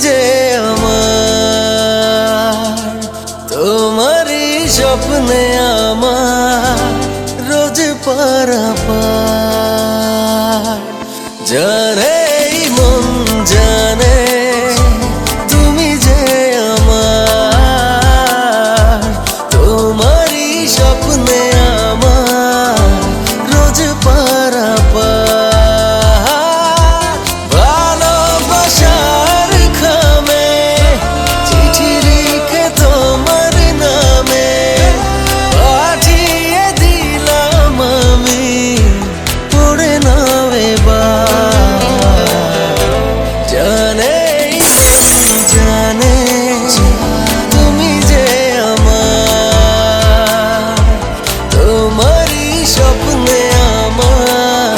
যে আমার, তোমারই স্বপ্নে আমার রোজ পারাপার। জানে এই মন জানে তুমি যে আমার, তোমারই স্বপ্নে আমার রোজ পারাপার। ভালোবাসার খামে চিঠি লিখে তোমার নামে পাঠিয়ে দিলাম আমি, পড়ে নাও এবার। জানে জানে তুমি যে আমার, তোমারই স্বপ্নে আমার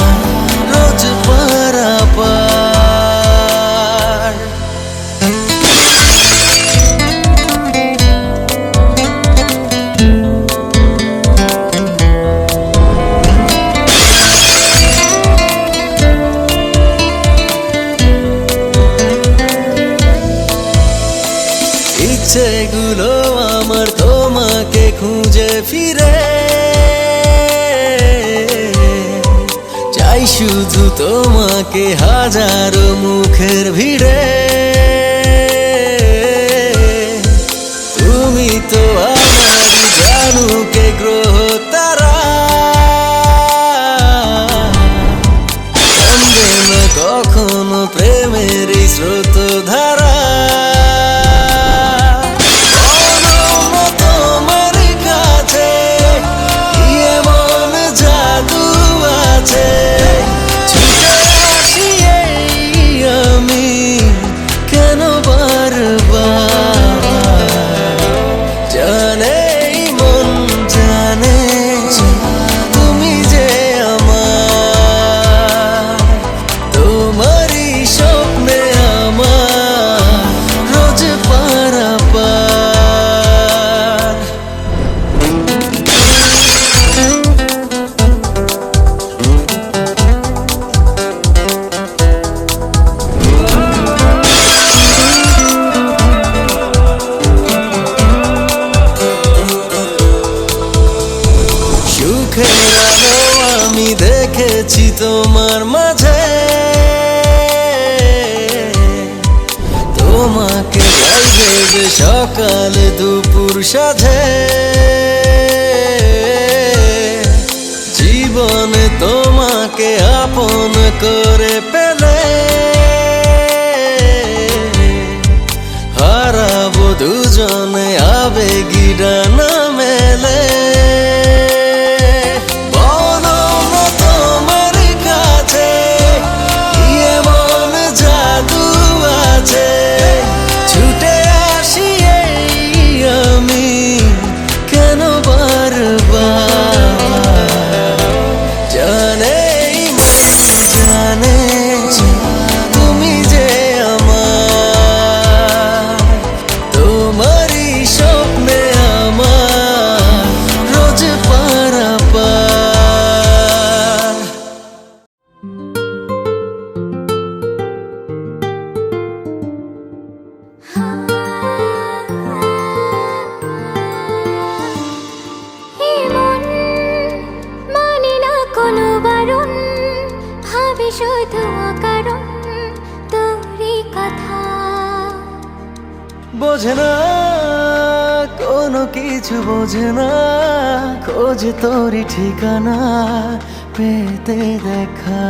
রোজ পারাপার। ইচ্ছেগুলো আমার তোমাকে খুঁজে ফিরে, চাই শুধু তোমাকে হাজারো মুখের ভিড়ে। তুমি তো আমারই জানুকে গ্রহ তারা, থামবে না কখনো প্রেমের এই স্রোত ধারা। আমি দেখেছি তোমার মাঝে, তোমাকে জল দেবে সকাল দুপুর সাঝে। জীবনে তোমাকে আপন করে পেলে হারাবো দুজনে আবেগী ডানা মেলে। ছুটে আসি আমি কেন বারবার। জানে জানে তুমি যে আমার, তোমারই স্বপ্নে আমার রোজ পারাপার। শুধু অকারণ তোরই কথা, বোঝে না কোনো কিছু বোঝে না, খোঁজে তোরই ঠিকানা পেতে দেখা।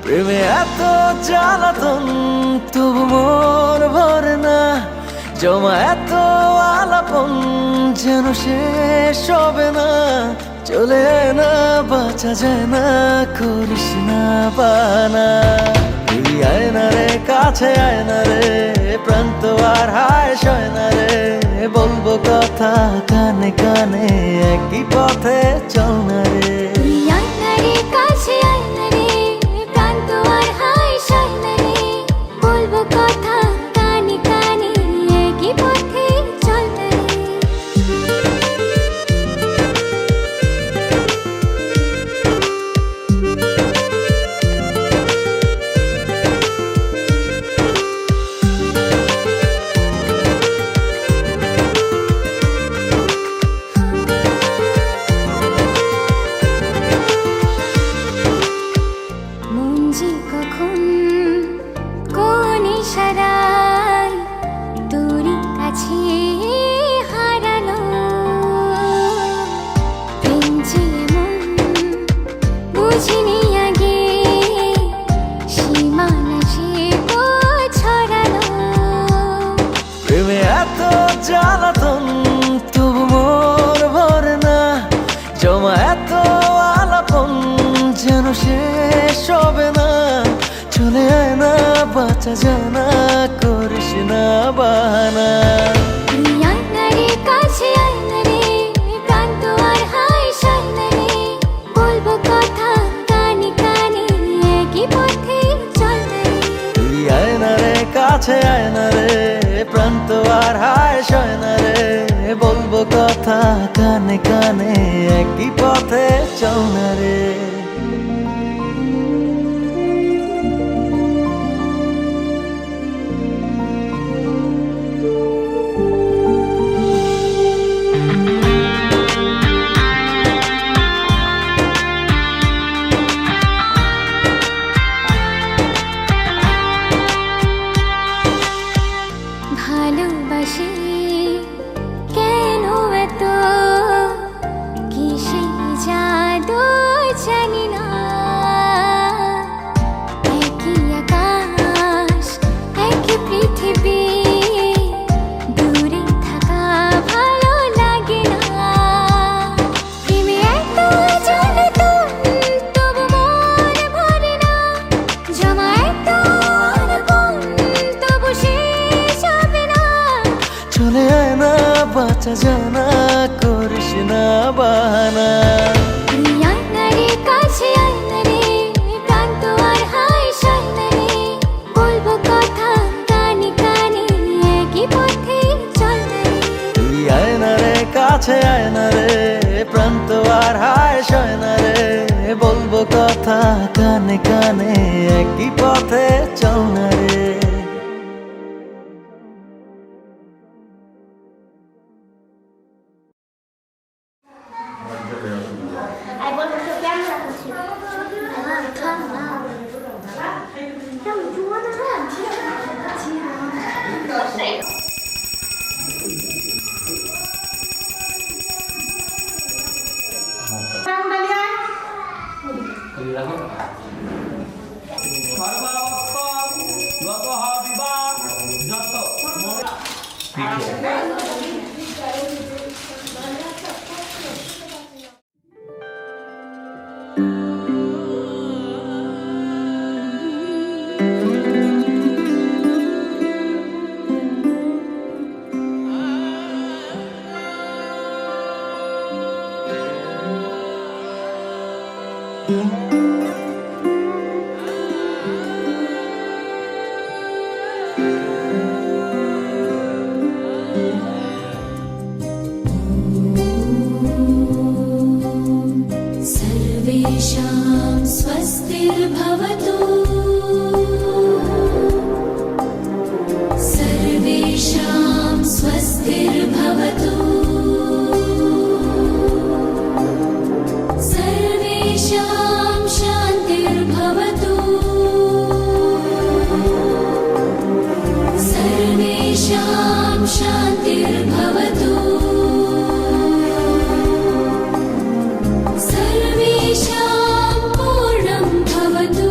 প্রেমে এত জ্বালাতন তবু মন ভরে না, জমা এত আলাপন যেন শেষ হবে না। চলে আয় না বাঁচা যায় না, করিস না বানা। এই আয় না রে কাছে আয় না রে, প্রাণ তো আর হায় সয় না রে। বলবো কথা কানে কানে একই পথে চল না রে। কাছে আয় না রে, প্রাণ তো আর হায় সয় না রে। বলবো কথা কানে কানে একই পথে চল না রে। বাঁচা জানা করিস না বাহানা তুই আয়নারে কাছে আয়নারে প্রাণ তো আর হায় সায়নারে বলবো কথা কানে কানে একই পথে চল না রে তুই আয়না রে কাছে আয়না রে প্রাণ তো আর হায় সয়না রে বলবো কথা কানে কানে একই পথে চল না রে ভালোবাসি কেন এত কিসে জাদু জানি না একই আকাশ একই পৃথিবী দূরে থাকা ভালো লাগে না প্রেমে এত জ্বালাতন তবু মন ভরে না জমা এত আনকন তবু শেষ হবে না চলে আয় না বাঁচা জানা করিস না বাহানা তুই আয়নারে কাছে আয়নারে প্রাণ তো আর হায় সায়নারে বলবো কথা কানে কানে একই পথে চল না রে তুই আয়না রে কাছে আয়না রে প্রাণ তো আর হায় সয়না রে বলবো কথা কানে কানে একই পথে চল না রে सर्वेषां स्वस्तिर्भवतु सर्वेषां स्वस्तिर्भवतु सर्वेषां शान्तिर्भवतु सर्वेषां शान्तिर्भवतु सर्वेषां पूर्णं भवतु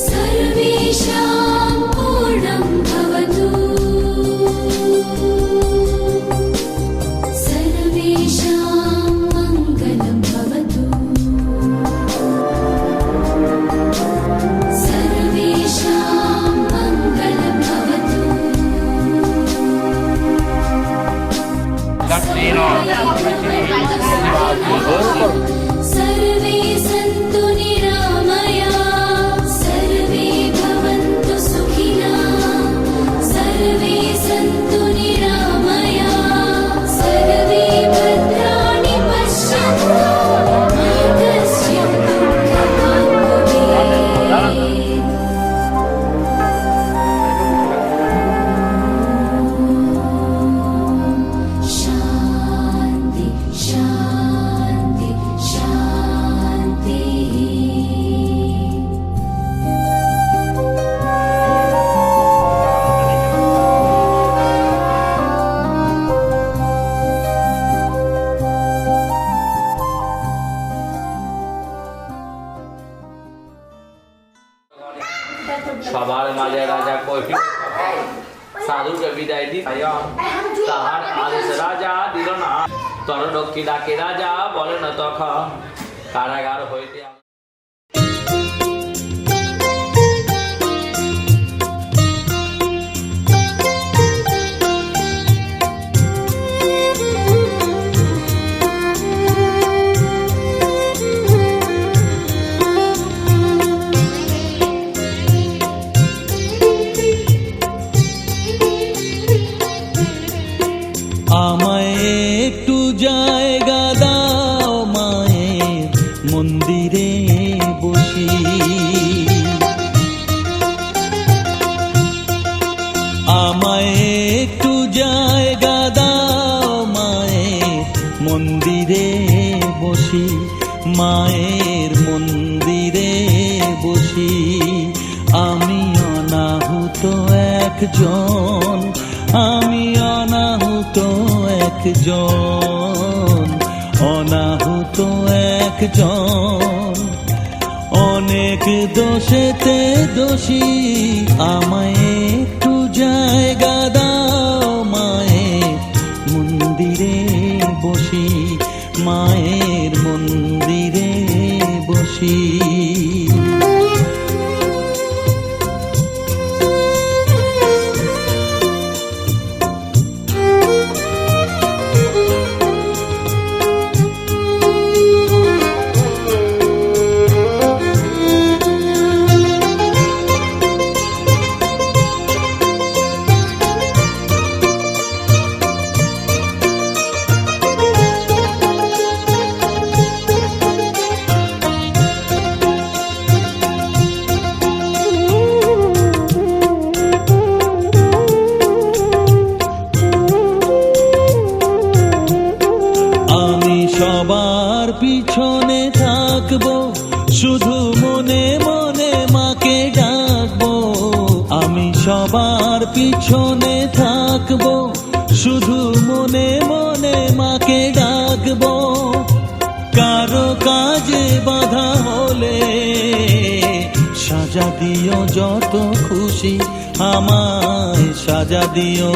सर्वेषां पूर्णं भवतु सर्वेषां मङ्गलं भवतु सर्वेषां मङ्गलं भवतु सर्वे सन्तु निरामया सर्वे भवन्तु सुखिनः सर्वे सन्तु निरामया सर्वे भद्राणि पश्यन्तु मा कश्चित् दुःखभाग् भवेत् शान्ति शान्ति शान्तिः সবার মাঝে রাজা কহিল সাধুকে বিদায় দি তাহার আদেশ রাজা দিল না তরডক্ষী ডাকে রাজা বলেন তখন কারাগার হইতে একজন, আমি অনাহুত একজন, অনাহুত একজন। অনেক দোষেতে দোষী, আমায় একটু জায়গা দাও মায়ের মন্দিরে বসি, মায়ের মন্দিরে বসি। সবার পিছনে থাকবো, শুধু মনে মনে মাকে ডাকবো। আমি সবার পিছনে থাকবো, শুধু মনে মনে মাকে ডাকবো। কারো কাজে বাধা হলে সাজা দিও যত খুশি, আমায় সাজা দিও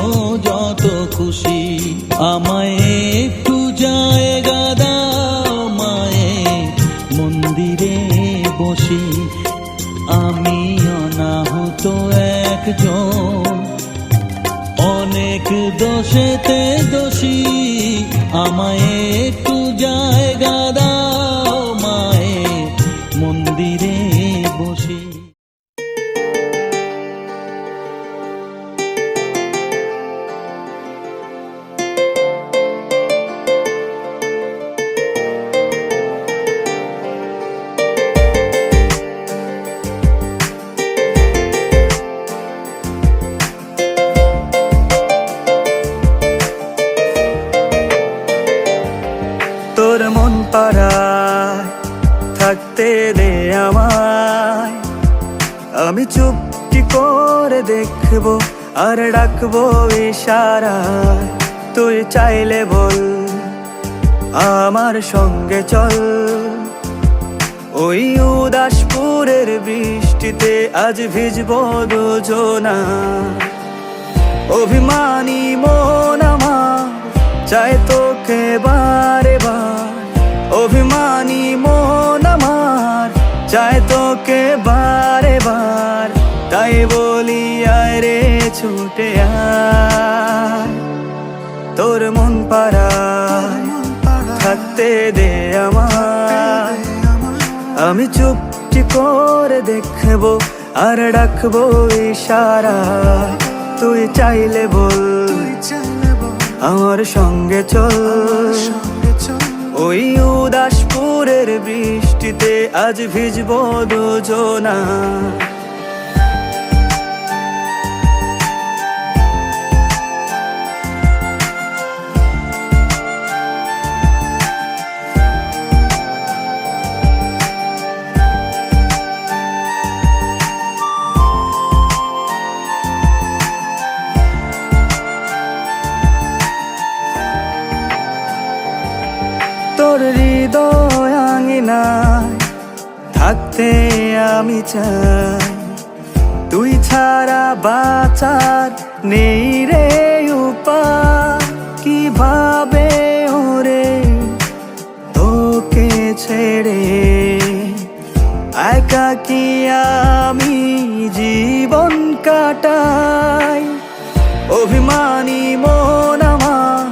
যত খুশি। আমায় একটু জায়গা দাও মায়ের মন্দিরে বসি, আমি অনাহুত একজন, অনেক দোষেতে দোষী। আমায় একটু জায়গা দাও মায়ের মন্দিরে বসি। তোর মন পাড়ায় থাকতে দে আমায়, আমি চুপটি করে দেখবো আর ডাকবো ইশারায়। তুই চাইলে বল আমার সঙ্গে চল, ওই উদাসপুরের বৃষ্টিতে আজ ভিজবো দুজনা। অভিমানী মন আমার চাই তোকে বারে বার, অভিমানী মন আমার চাই তোকে বারে বার। তাই বলি আয় রে ছুটে আয়, তোর মন পাড়ায় থাকতে দে আমায়, আমি চুপটি করে দেখবো আর ডাকবো ইশারায়। তুই চাইলে বল আমার সঙ্গে চল, ওই উদাসপুরের বৃষ্টিতে আজ ভিজবো দুজনা। তোর হৃদয় আঙিনায় থাকতে আমি চাই, তুই ছাড়া বাঁচার নেই রে উপায়। কিভাবে ওরে তোকে ছেড়ে একাকী আমি জীবন কাটাই। অভিমানী মন আমার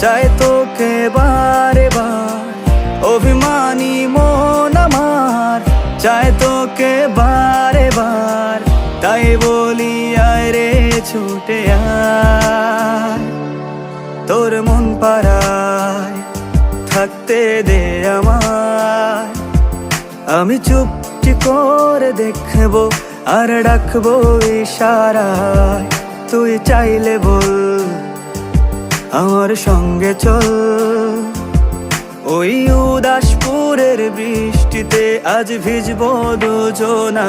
চাই তোকে বারে বার, অভিমানী মন আমার চাই তোকে বারে বার। তাই বলি আয় রে ছুটে আয়, তোর মন পাড়ায় থাকতে দে আমায়, আমি চুপটি করে দেখবো আর ডাকবো ইশারায়। তুই চাইলে বল আমার সঙ্গে চল, ওই উদাসপুরের বৃষ্টিতে আজ ভিজবো দুজনা।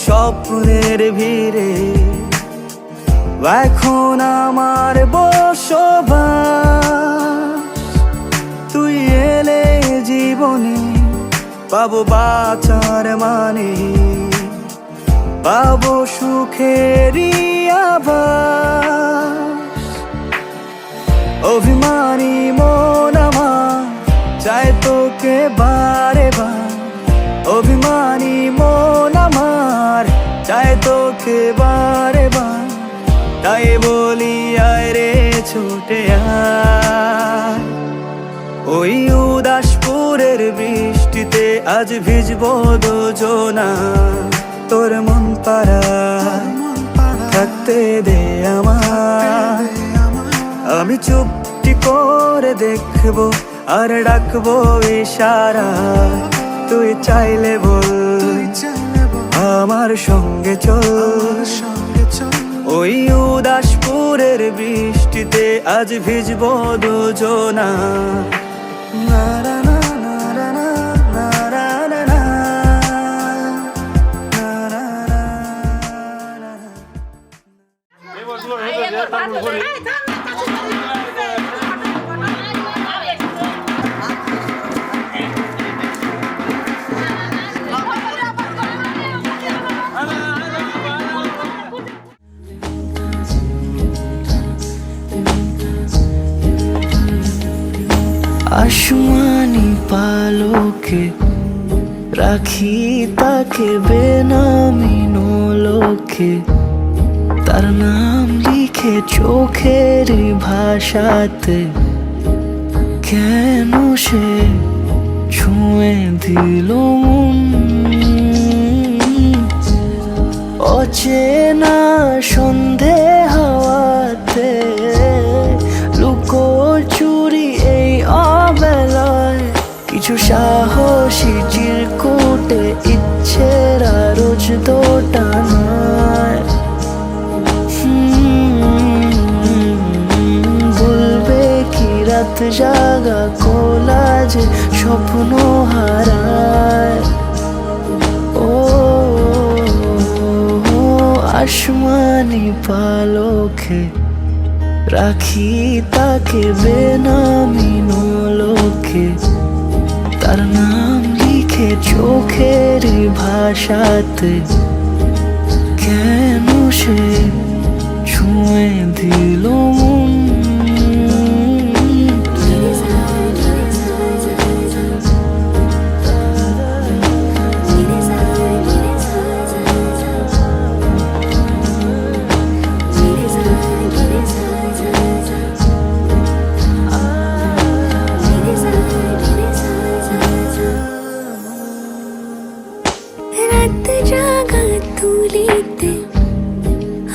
স্বপ্নের ভিড়ে এখন আমার বসবাস। তুই এলে জীবনে পাবো বাঁচার মানে, পাবো সুখেরই আভাস। অভিমানী মন আমার চায় তোকে বারে বার, অভিমানী মন আমার চায় তোকে বারে বার। তাই বলি আয় রে ছুটে আয়, ওই উদাসপুরের বৃষ্টিতে আজ ভিজবো দুজনা। তোর মন পাড়ায় থাকতে দে আমার, আমি চুপটি করে দেখবো আর ডাকবো ইশারা। তুই চাইলে বল আমার সঙ্গে চল, ওই উদাসপুরের বৃষ্টিতে আজ ভিজবো দুজনা। না না না না না না না না না না না না না। আসমানি পালকে রাখি তাকে বেনামি নোলকে, তার নাম লিখে চোখের ভাষাতে। কেন সে ছুঁয়ে দিল মন, অচেনা সন্ধে হাওয়াতে লুকো চুরি এই অবেলায়। কিছু সাহসী চিরকুটে ইচ্ছেরা রোজ দোটানায়। বলবে কি রাত জাগা কোলাজে স্বপ্ন হারায়। ও আসমানি পালকে রাখি তাকে বেনামি নোলকে, তার নাম লিখে চোখের ভাষাতে। কেন সে ছুঁয়ে দিল মন, রাত জাগা তুলিতে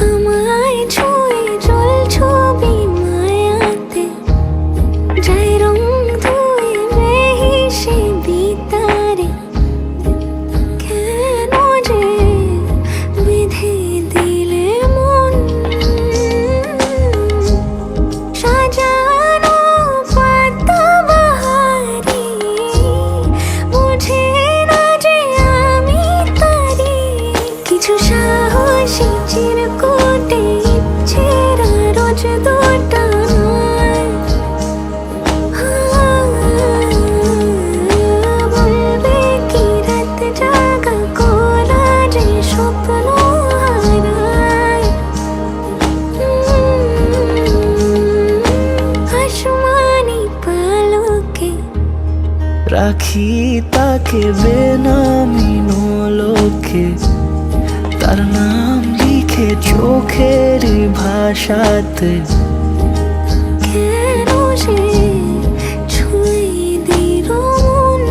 আমায় ছুঁয়ে জল ছবি মায়াতে। যাই রং ধুয়ে বেহিসে বিতারে, কেন যে বেঁধে দিলে মন। সাজানো পাতা বাহারি বুঝে না যে আমি তারি। কিছু সাহসী চিরকুটে ইচ্ছেরা রোজ দোটানায়। বলবে কি রাত জাগা কোলাজে স্বপ্ন হারায়। আসমানি পালকে রাখি তাকে বেনামি নোলকে, তার নাম লিখে চোখের ভাষাতে। কেন সে ছুঁয়ে দিল মন।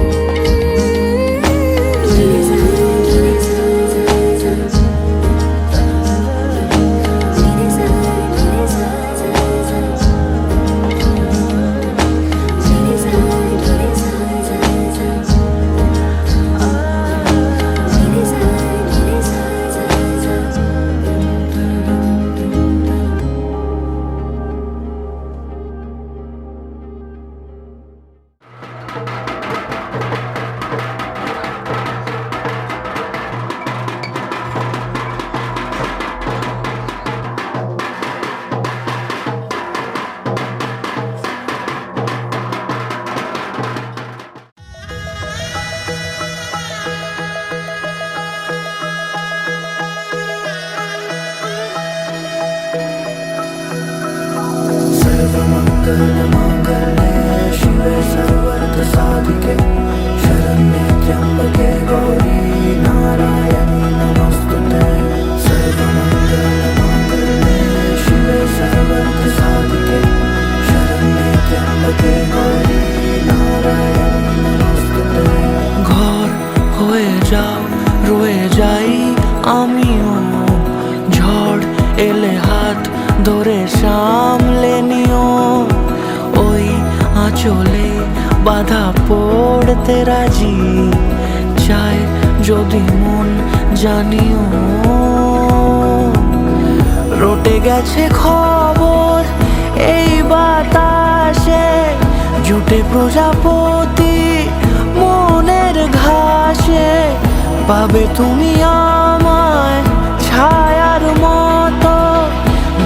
চলে বাধা পড়তে রাজি, চায় যদি মন জানিও। রটে গেছে খবর এই বাতাসে, জুটে প্রজাপতি মনের ঘাসে। পাবে তুমি আমায় ছায়ার মতো,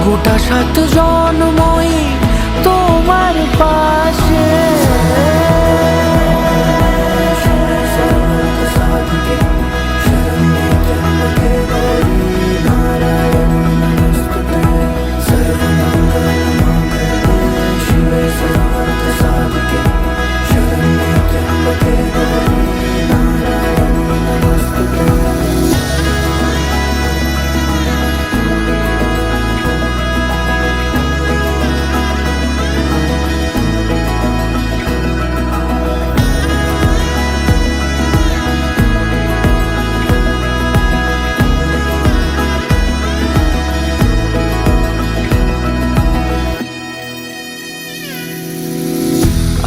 গোটা 7 জন্মই তোমার পাশে।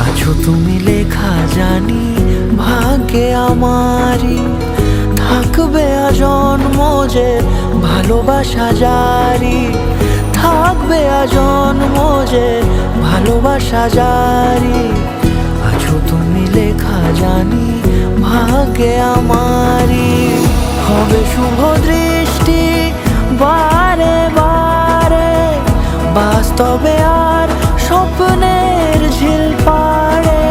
আছো তুমি লেখা জানি ভাগ্যে আমারই, থাকবে আজন্ম যে ভালোবাসা জারি, থাকবে আজন্ম যে ভালোবাসা জারি। আছো তুমি লেখা জানি ভাগ্যে আমারই, হবে শুভ দৃষ্টি বারে বারে, বাস্তবে আর স্বপ্নের ঝিল পাড়ে।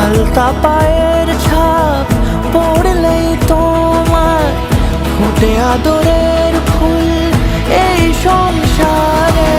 আলতা পায়ের ছাপ পড়লেই তোমার ফুটে আদরের ফুল এই সংসারে।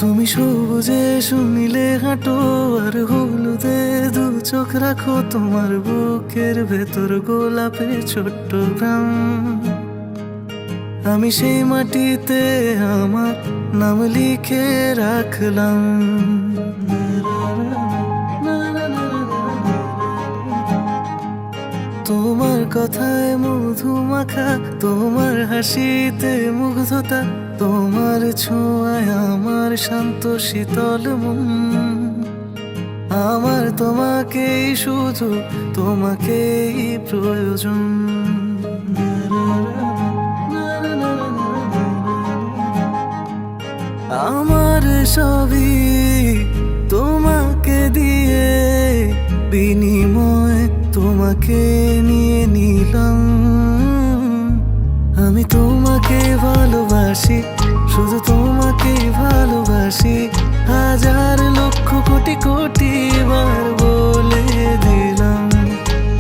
তুমি সবুজে শুনিলে হাঁটো আর হলুদে দু চোখ রাখো, তোমার বুকের ভেতর গোলাপের ছোট্ট গ্রাম। আমি সেই মাটিতে আমার নাম লিখে রাখলাম। তোমার কথায় মধু মাখা, তোমার হাসিতে মুগ্ধতা, তোমার ছোঁয়ায় আমার শান্ত শীতল মন। আমার তোমাকেই শুধু, তোমাকেই প্রয়োজন। আমার সবই তোমাকে দিয়ে, বিনিময় তোমাকে নিয়ে নিলাম। আমি তোমাকে ভালোবাসি, শুধু তোমাকে ভালোবাসি, হাজার লক্ষ কোটি কোটি বার বলে দিলাম।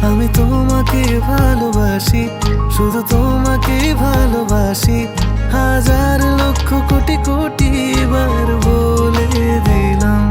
আমি তোমাকে ভালোবাসি, শুধু তোমাকে ভালোবাসি, হাজার লক্ষ কোটি কোটি বার বলে দিলাম।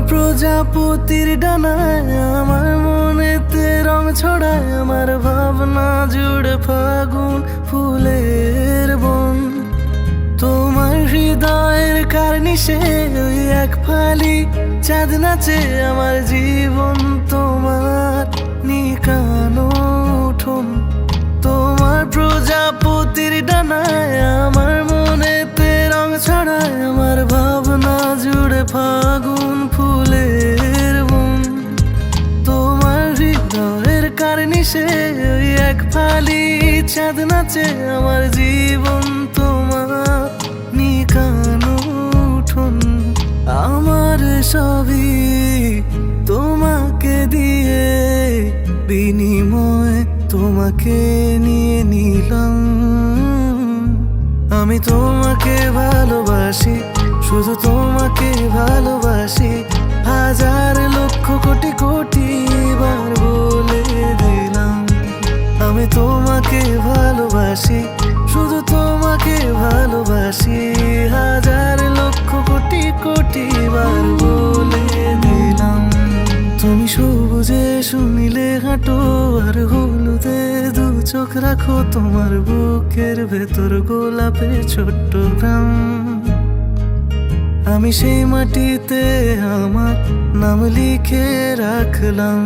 প্রজাপতির ডানায় আমার মনেতে রং ছড়ায়, আমার ভাবনা জুড়ে ফাগুন ফুলের বন। তোমার হৃদয়ের কার্নিশে ওই এক ফালি চাঁদ নাচে, আমার জীবন তোমার নিকানো উঠোন। তোমার প্রজাপতির ডানায় আমার মনেতে রং ছড়ায়, আমার ভাবনা জুড়ে ফাগুন ফুলের বন। তোমার হৃদয়ের কার্নিশে ওই এক ফালি চাঁদ নাচে, আমার জীবন তোমার নিকানো উঠোন। আমার সবই তোমাকে দিয়ে, বিনিময় তোমাকে নিয়ে নিলাম। আমি তোমাকে ভালোবাসি, শুধু তোমাকে ভালোবাসি, হাজার লক্ষ কোটি কোটি বার বলে দিলাম। আমি তোমাকে ভালোবাসি, শুধু তোমাকে ভালোবাসি, হাজার লক্ষ কোটি কোটি বার বলে দিলাম। তুমি সবুজে শুনিলে হাঁটো আর হলুদে দু চোখ রাখো, তোমার বুকের ভেতর গোলাপের ছোট্ট গ্রাম। আমি সেই মাটিতে আমার নাম লিখে রাখলাম।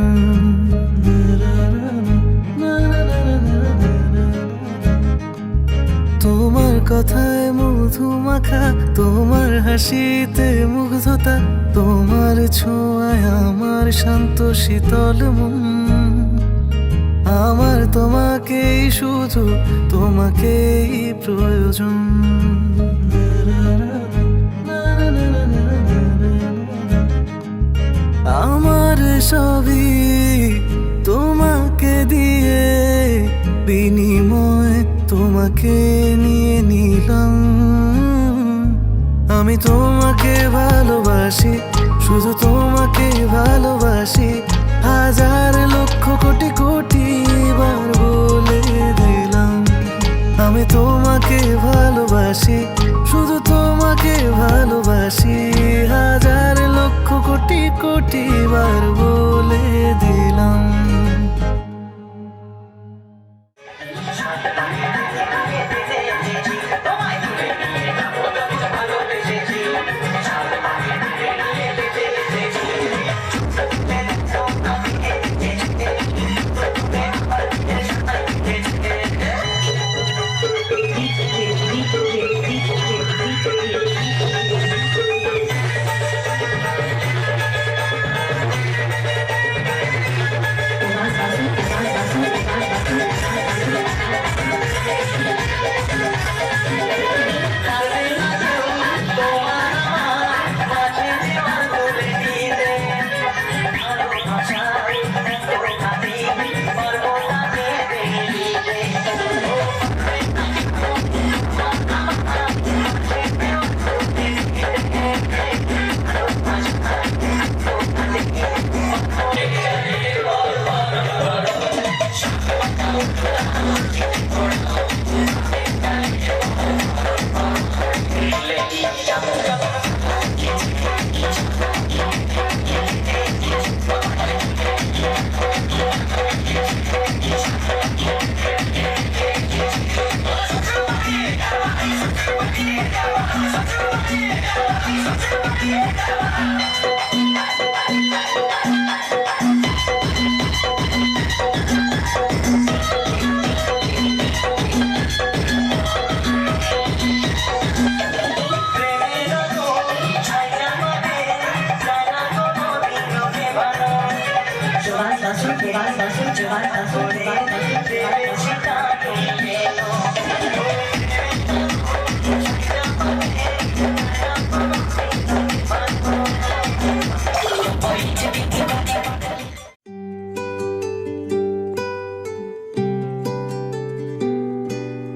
তোমার কথায় মধু মাখা, তোমার হাসিতে মুগ্ধতা, তোমার ছোঁয়ায় আমার শান্ত শীতল মন। আমার তোমাকেই শুধু, তোমাকেই প্রয়োজন। আমার সবই তোমাকে দিয়ে, বিনিময় তোমাকে নিয়ে নিলাম। আমি তোমাকে ভালোবাসি, শুধু তোমাকে ভালোবাসি, হাজার লক্ষ কোটি কোটি বার বলে দিলাম। আমি তোমাকে ভালোবাসি, শুধু তোমাকে ভালোবাসি, হাজার লক্ষ কোটি কোটি বার বলে দিলাম।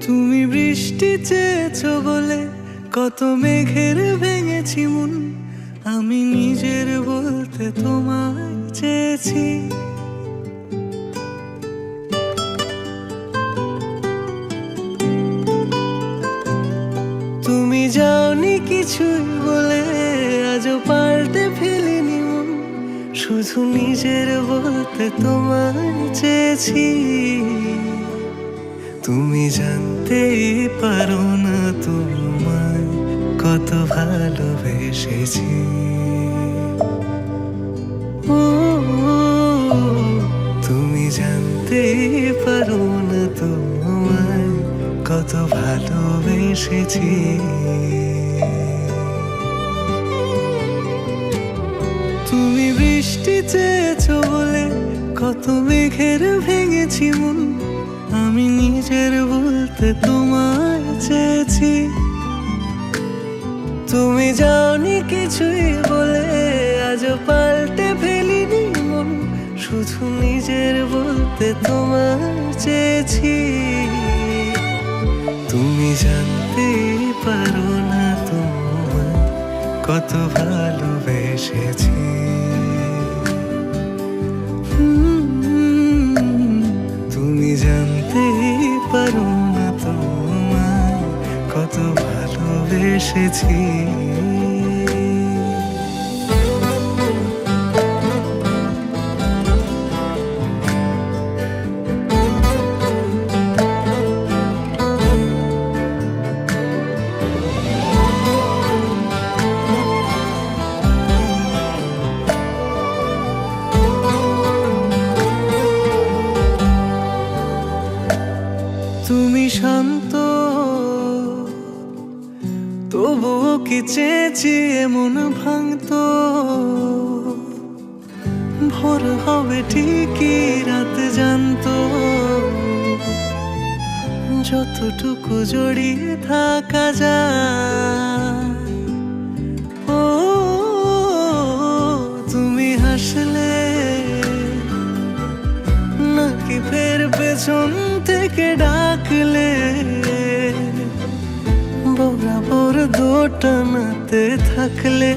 তুমি বৃষ্টি চেয়েছো বলে কত মেঘের ভেঙেছি মন, আমি নিজের বলতে তোমায় চেয়েছি। তুমি যাওনি কিছুই বলে আজও পাল্টে ফেলিনি মন, শুধু নিজের বলতে তোমায় চেয়েছি। তুমি জানতেই পারো না তোমায় কত ভালোবেসেছি। ও তুমি জানতেই পারো না তোমায় কত ভালোবেসেছি। তুমি বৃষ্টি চেয়েছো বলে কত মেঘের ভেঙেছি মন, আমি নিজের বলতে তোমায় চেয়েছি। তুমি যাওনি কিছুই বলে আজও পাল্টে ফেলিনি মন, শুধু নিজের বলতে তোমায় চেয়েছি। তুমি জানতে পারো না তোমায় কত ভালোবেসেছি। তুমি জানতে পারো না তোমায় কত ভালোবেসেছি। তুমি শান্ত তবুও কি চেয়েছি এমন ভাঙতো, ভোর হবে ঠিকই রাত জানতো, যতটুকু জড়িয়ে থাকা যায়। ও তুমি হাসলে নাকি ফের পেছন থেকে ডাকলে, বরাবর দোটানাতে থাকলে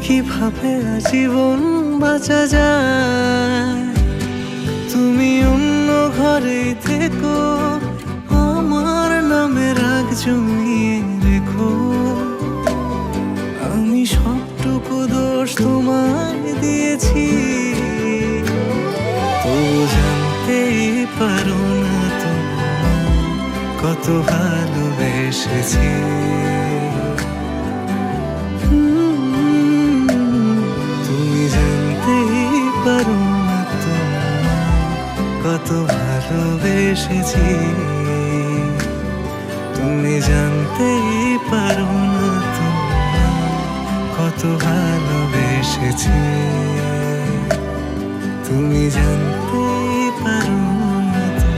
কিভাবে আজীবন বাঁচা যায়। তুমি অন্য ঘরে থেকো, আমার নামে রাগ জমিয়ে রেখো, আমি সবটুকু দোষ তোমায় দিয়েছি। তো জানতেই পারো না তোমায় কত ভালোবেসেছি। তুমি জানতেই পারো না তোমায় কত ভালোবেসেছি। তুমি জানতেই পারো না তোমায় কত ভালোবেসেছি। তুমি জানতেই পারো না তোমায়।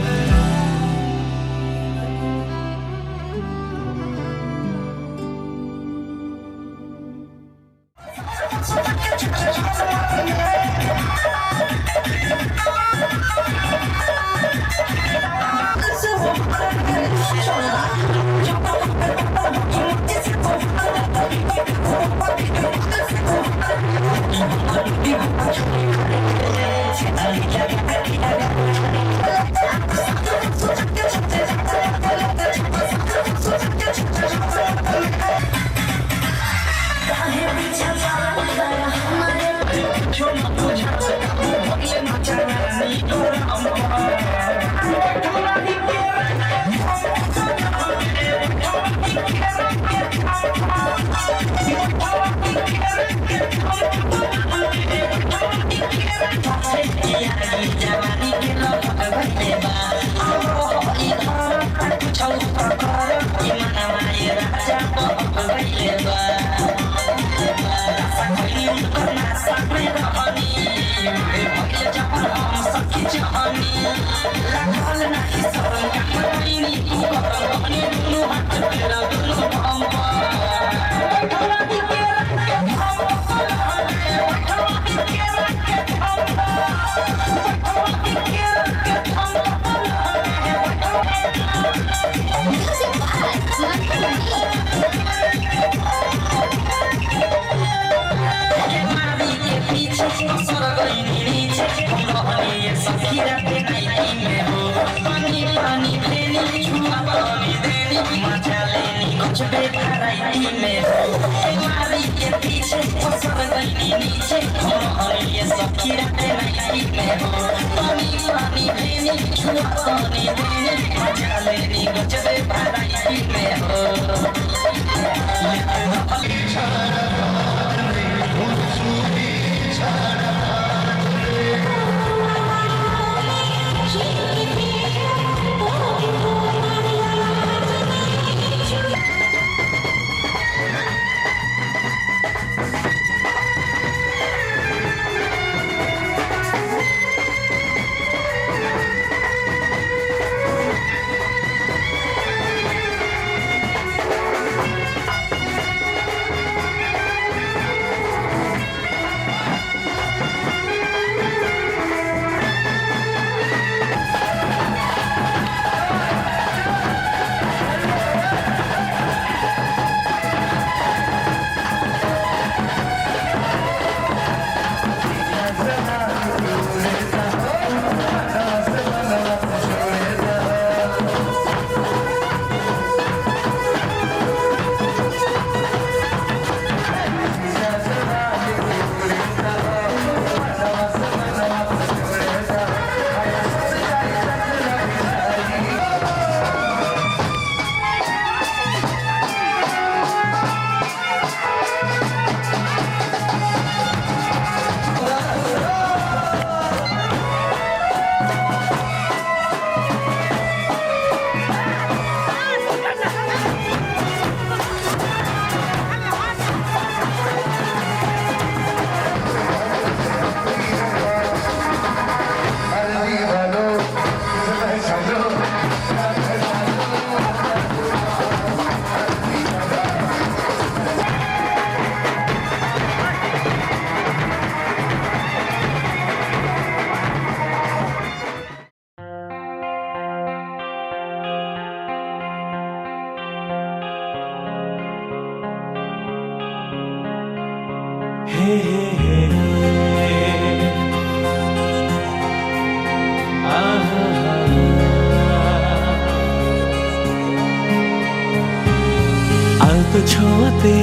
আলতো ছোঁয়াতে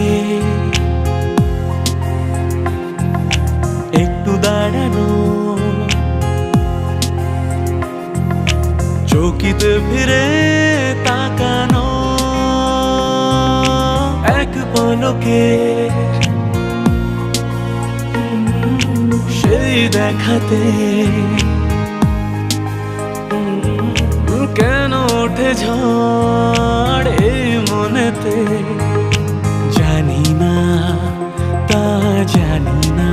একটু দাঁড়ানো, চৌকিতে ফিরে তাকানো, এক পলকে সেই দেখাতে কেন ওঠে ঝড় এই মনেতে, জানি না তা জানি না,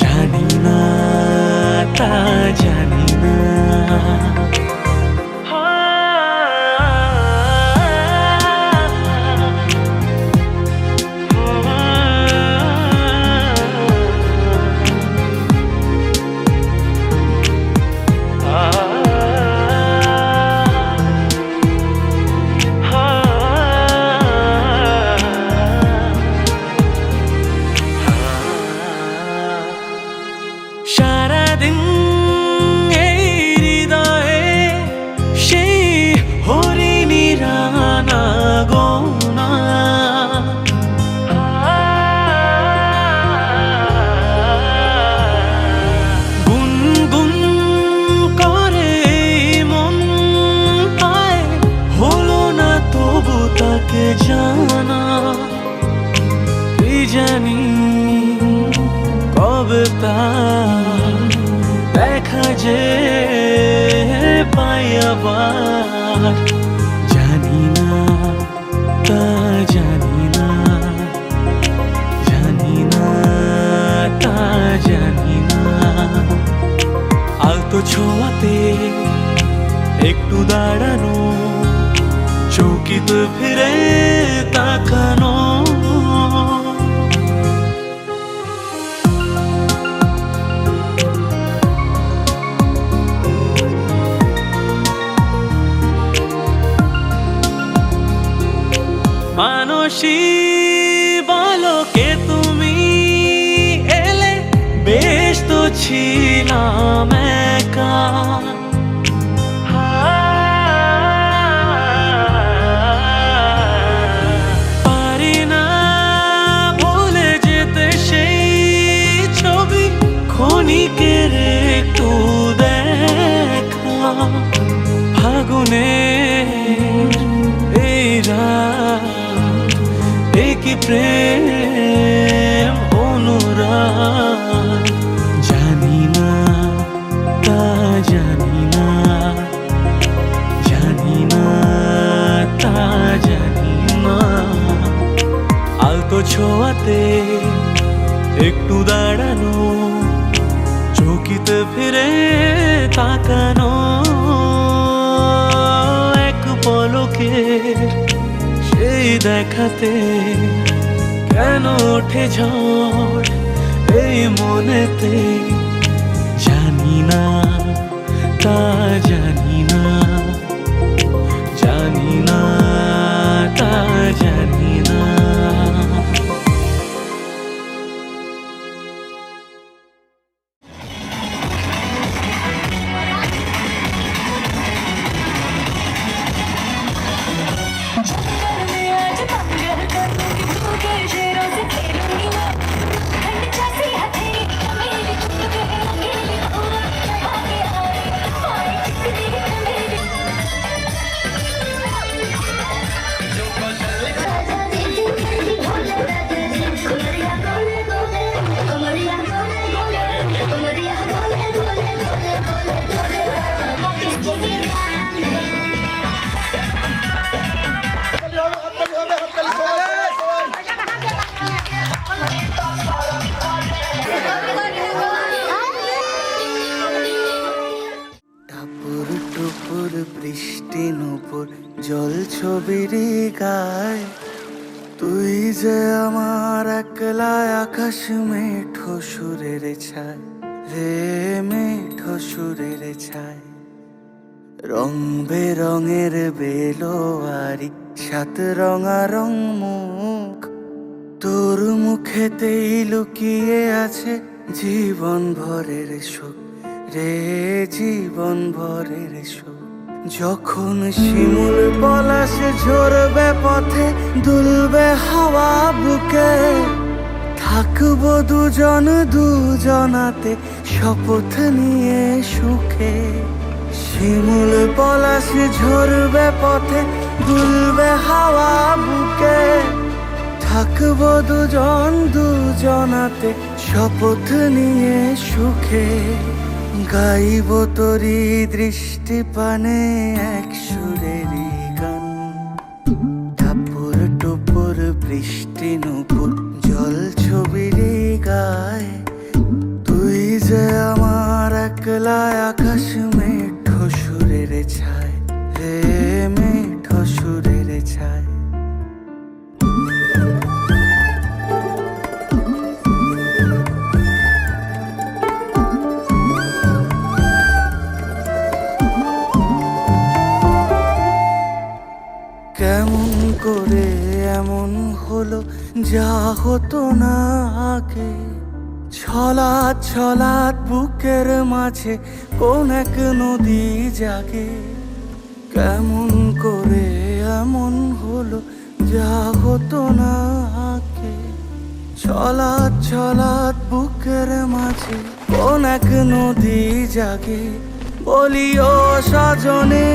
জানি না তা জানি না। সারাদিন এই হৃদয়ে সেই হরিণীর আনাগোনা, গুনগুন করে মন পায়, হলো না তবু তাকে জানা, কি জানি কবে তা দেখা যে পাই আবার, জানি না তা জানি না, জানি না তা জানি না। আলতো ছোঁয়াতে একটু দাঁড়ানো, চৌকিতে ফিরে তাকানো, মানসী বলো কে তুমি, এলে বেশ তো ছিলাম একা, পারি না ভুলে যেতে সেই ছবি ক্ষণিকের একটু দেখা। ফাগুনের এই রাত, একই প্রেম অনুরাগ, জানি না তা জানি না, জানি না তা জানি না। আলতো ছোঁয়াতে একটু দাঁড়ানো, চৌকিতে ফিরে তাকানো, এক পলকে সেই দেখাতে কেন ওঠে ঝড় এই মনেতে, জানি না তা জানি না, জানি না তা জানি না। টাপুর টুপুর বৃষ্টি নুপুর জল ছবির গায়, তুই যে আমার একলা আকাশ মেঠো সুরের ছায় রে, মেঠো সুরের ছায়। রং বেরঙের বেলোয়ারি সাত রঙারং মুখ, তোর মুখেতেই লুকিয়ে আছে জীবন ভরের সুখ রে, জীবন ভরের সুখ। যখন শিমুল পলাশে ঝরবে পথে, দুলবে হাওয়া বুকে, থাকবো দুজন দুজনাতে শপথ নিয়ে সুখে। শিমুল পলাশে ঝরবে পথে, দুলবে হাওয়া বুকে, থাকবো দুজন দুজনাতে শপথ নিয়ে সুখে। গাইব তোরি দৃষ্টি পানে এক সুরেরই গান, টাপুর টুপুর বৃষ্টি নুপুর জল ছবির গায়, তুই যে আমার একলা আকাশ মেঠো সুরের ছায় রে, মেঠো সুরের ছায়। কেমন করে এমন হলো যা হতো না আগে, ছলাৎ ছলাৎ বুকের মাঝে কোন এক নদী জাগে। কেমন করে এমন হলো যা হতো না আগে, ছলাৎ ছলাৎ বুকের মাঝে কোন এক নদী জাগে। বলিও সজনে,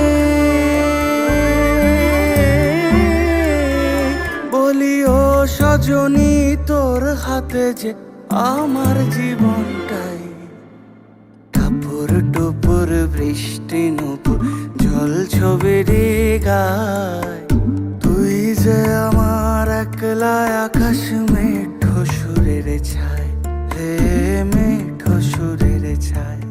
বলিও সজনী, তোর হাতে যে আমার জীবনটাই। টাপুর টুপুর বৃষ্টি নুপুর জল ছবির গায়, তুই যে আমার একলা আকাশ মেঠো সুরের ছায় রে, মেঠো সুরের ছায়।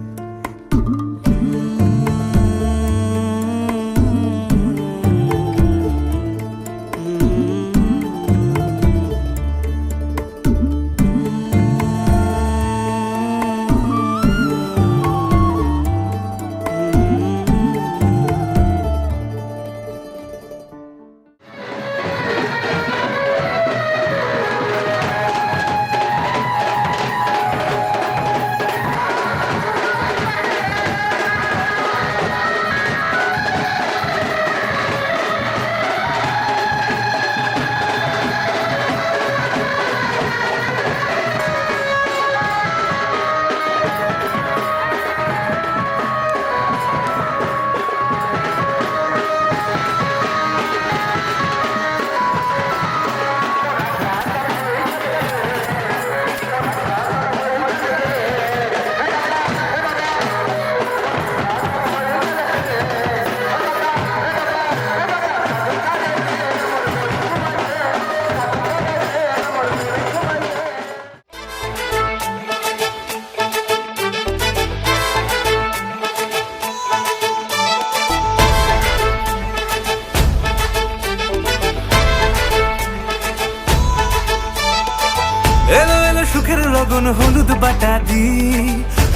দি,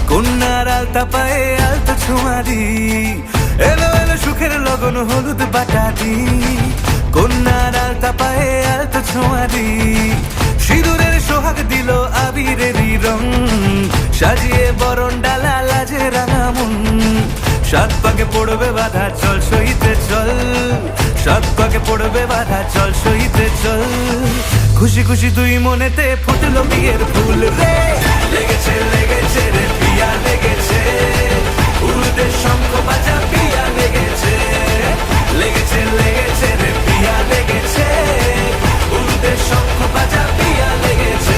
কন্যার আলতা পায়ে আলতো ছোঁয়া দি, এলো এলো সুখের লগন হলুদ বাটা দি, কন্যার আলতা পায়ে আলতো ছোঁয়া দি, সিঁদুরের সোহাগ দিল আবিরেরই রং, সাজিয়ে বরণ ডালা লাজে রাঙা মন, সাত পাকে পড়বে বাধা চল সইতে চল, সাত পাকে পড়বে বাধা চল সইতে চল, খুশি খুশি দুই মনেতে ফুটলো বিয়ের ফুল রে, লেগেছে লেগেছে রে পিয়া লেগেছে, উলুতে শঙ্খ বাজা পিয়া লেগেছে, লেগেছে লেগেছে রে পিয়া লেগেছে, উলুতে শঙ্খ বাজা পিয়া লেগেছে।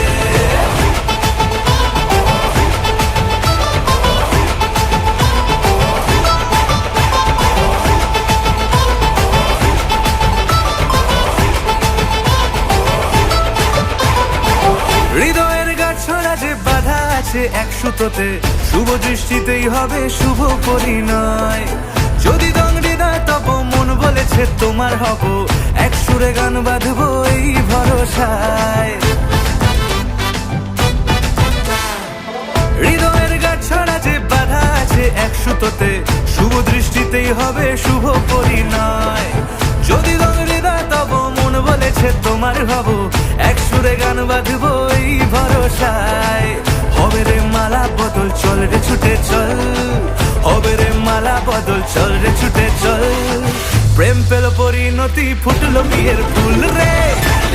হৃদয়ের গাছড়া যে বাধা আছে এক সুতোতে, শুভ দৃষ্টিতেই হবে শুভ পরিণয়, যদি দংড়ি দেয় তব মন বলেছে তোমার হব, এক সুরে গান বাঁধবো এই ভরসায়, হৃদয়ের গাছড়া যে বাধা আছে এক সুতোতে, শুভ দৃষ্টিতেই হবে শুভ পরিণয়, যদি দংড়ি দেয় তব মন বলেছে তোমার হব, এক সুরে গান বাঁধবো এই ভরসায়, হবে রে মালা বদল চল রে ছুটে চল, হবে রে মালা বদল চল রে ছুটে চল, প্রেম পেল পরিণতি ফুটলো বিয়ের ফুল রে,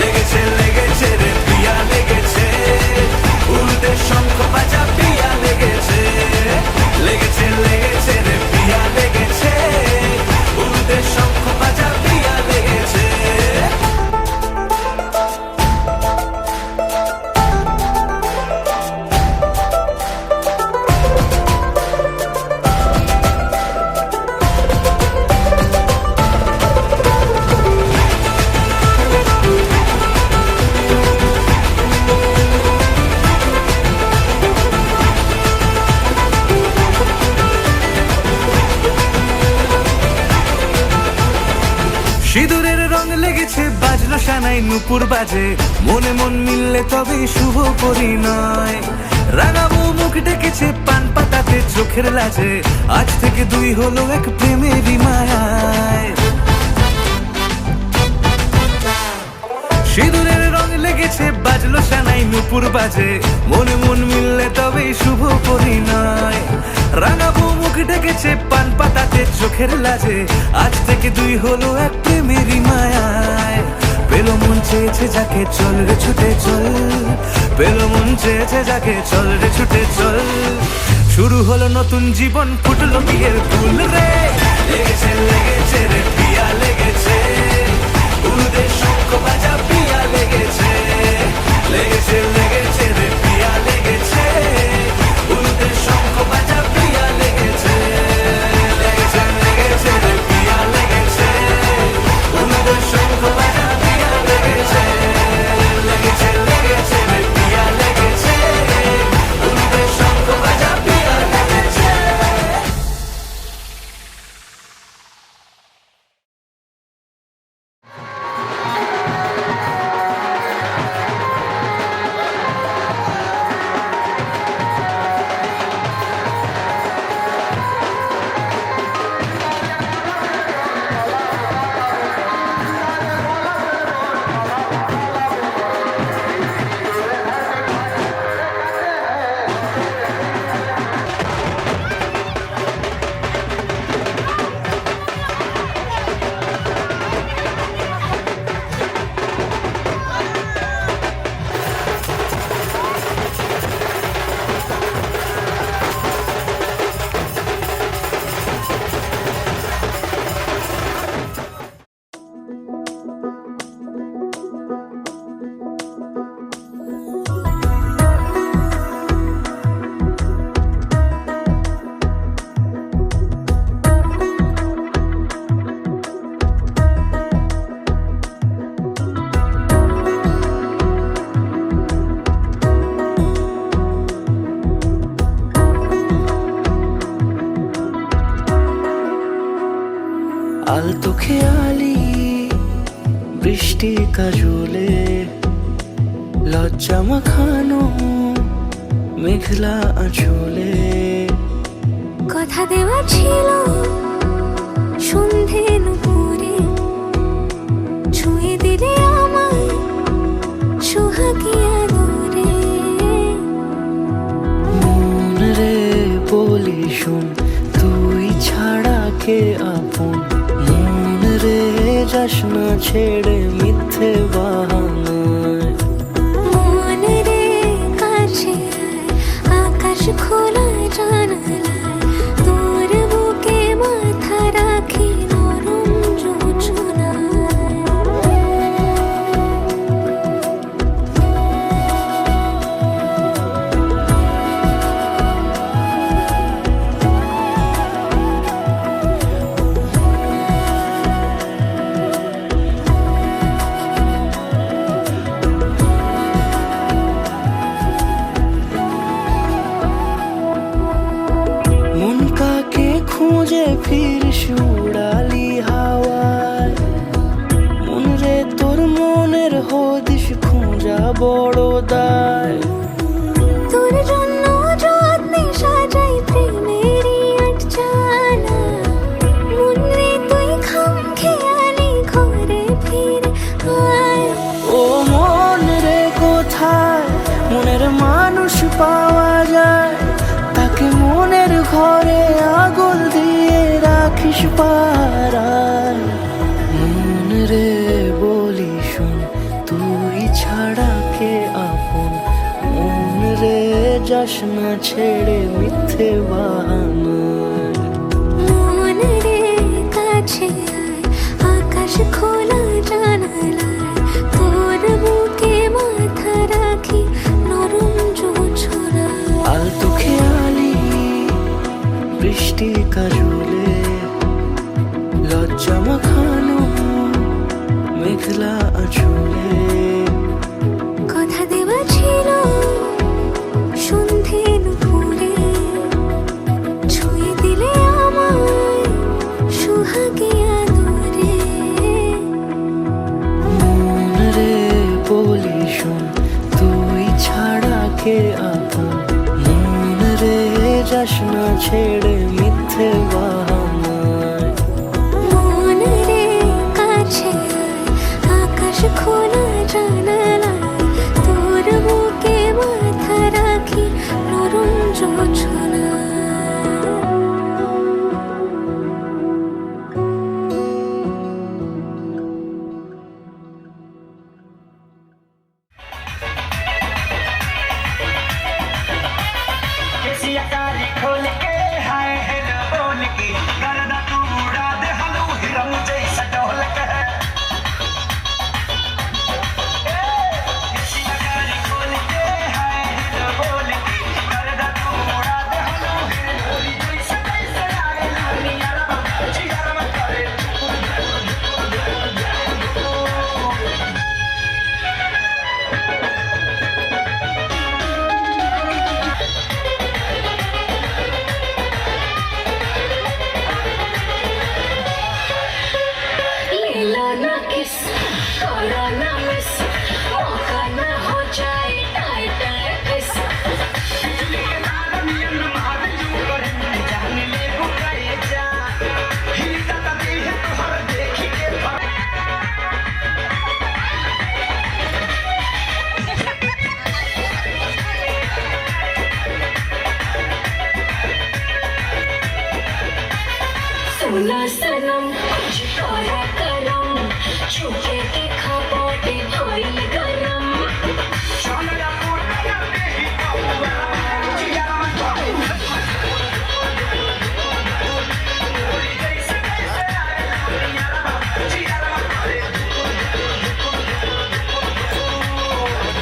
লেগেছে লেগেছে রে পিয়া লেগেছে, উলুতে শঙ্খ বাজা পিয়া লেগেছে, লেগেছে লেগেছে রে পিয়া লেগেছে, উলুতে শঙ্খ বাজা পিয়া লেগেছে। সিঁদুরের রং লেগেছে বাজলো সানাই নুপুর বাজে, মনে মন মিললে তবে শুভ পরিণয়, রাঙাবো মুখ ডেকেছে পান পাতাতে চোখের লাজে, আজ থেকে দুই হলো এক প্রেমেরই মায়ায়, সিঁদুরের রং লেগেছে বাজলো সানাই নুপুর বাজে, মনে মন মিললে তবে শুভ পরিণয়, রাঙাবো মুখ ডেকেছে পান পাতাতে চোখের লাজে, আজ থেকে দুই হলো এক প্রেমেরই মায়ায়, পেলো মন চেয়েছে যাকে চল রে ছুটে চল, পেলো মন চেয়েছে যাকে চল রে ছুটে চল, শুরু হলো নতুন জীবন ফুটলো বিয়ের ফুল রে, লেগেছে লেগেছে রে পিয়া লেগেছে, উলুতে শঙ্খ বাজা পিয়া লেগেছে, লেগেছে লেগেছে রে পিয়া লেগেছে, উলুতে শঙ্খ বাজা পিয়া লেগেছে, লেগেছে লেগেছে রে পিয়া লেগেছে, উলুতে শঙ্খ বাজা পিয়া লেগেছে, লেগেছে লেগেছে রে পিয়া লেগেছে, উলুতে শঙ্খ বাজা পিয়া লেগেছে। আলতো খেয়ালি বৃষ্টি কাজলে লজ্জা মাখানো মেঘলা আঁচলে। কথা দেওয়া ছিল সন্ধে নুপুরে, ছুঁয়ে দিলে আমায় সোহাগী আদরে। মন রে বলি শোন, তুই ছাড়া কে আপন। মন রে যাস না ছেড়ে মিথ্যে বাহানায়। মন রে কাছে আয়, আকাশ খোলা জানালায়, তোর বুকে মাথা রাখি নরম যোজনায়। মন কাকে খুঁজে ফিরিস উড়ালি হাওয়ায়। মন রে তোর মনের হদিস খুঁজা বড় দায়। তোর জন্য যত্নে সাজাই প্রেমেরই আটচালা, মন রে তুই খাম খেয়ালি ঘরে ফিরে আয়। ও মন রে কোথায় মনের মানুষ পাওয়া যায়, তাকে মনের ঘরে আগুন দিয়ে রাখিস পাড়ায়। মন রে বলি শোন, তুই ছাড়া কে আপন। মন রে যাস না ছেড়ে মিথ্যে বাহানায়। মন রে কাছে আয়, আকাশ খোলা জানালায়, তোর বুকে মাথা রাখি নরম যোজনায়। আলতো খেয়ালি বৃষ্টি কাজলে, লজ্জা মাখানো মেঘলা আঁচলে। কথা দেওয়া ছিল সন্ধে নুপুরে, ছুঁয়ে দিলে আমায় সোহাগী আদরে। মন রে বলি শোন, তুই ছাড়া কে আপন। মন রে যাস না ছেড়ে মিথ্যে বাহানায়। মন রে কাছে আয়, আকাশ খোলা জানালায়, তোর বুকে মাথা রাখি নরম যোজনায়। केसिया काली खोल के हाय हेलो बोल के गर्दा तू उड़ा दे हलू हिरम जैसा ढोलक है। केसिया काली खोल के हाय हेलो बोल के गर्दा तू उड़ा दे हलू हिरम जैसा आए दुनिया रमा जिया रमा करे। लीला ना किस करो ना मिस, मौका ना हो जाए टाइ टाइ किस। बिजली के तार नियन मार जू करे जान ले बुकाए जा ही तता दी है तुहर देखी के सुना सनम कुछ करा करम, छुके देखा बॉडी भइल गरम। चलया पुरना देही कौवा जिया रमा करे। जैसे जैसे आए दुनिया रमा जिया रमा करे।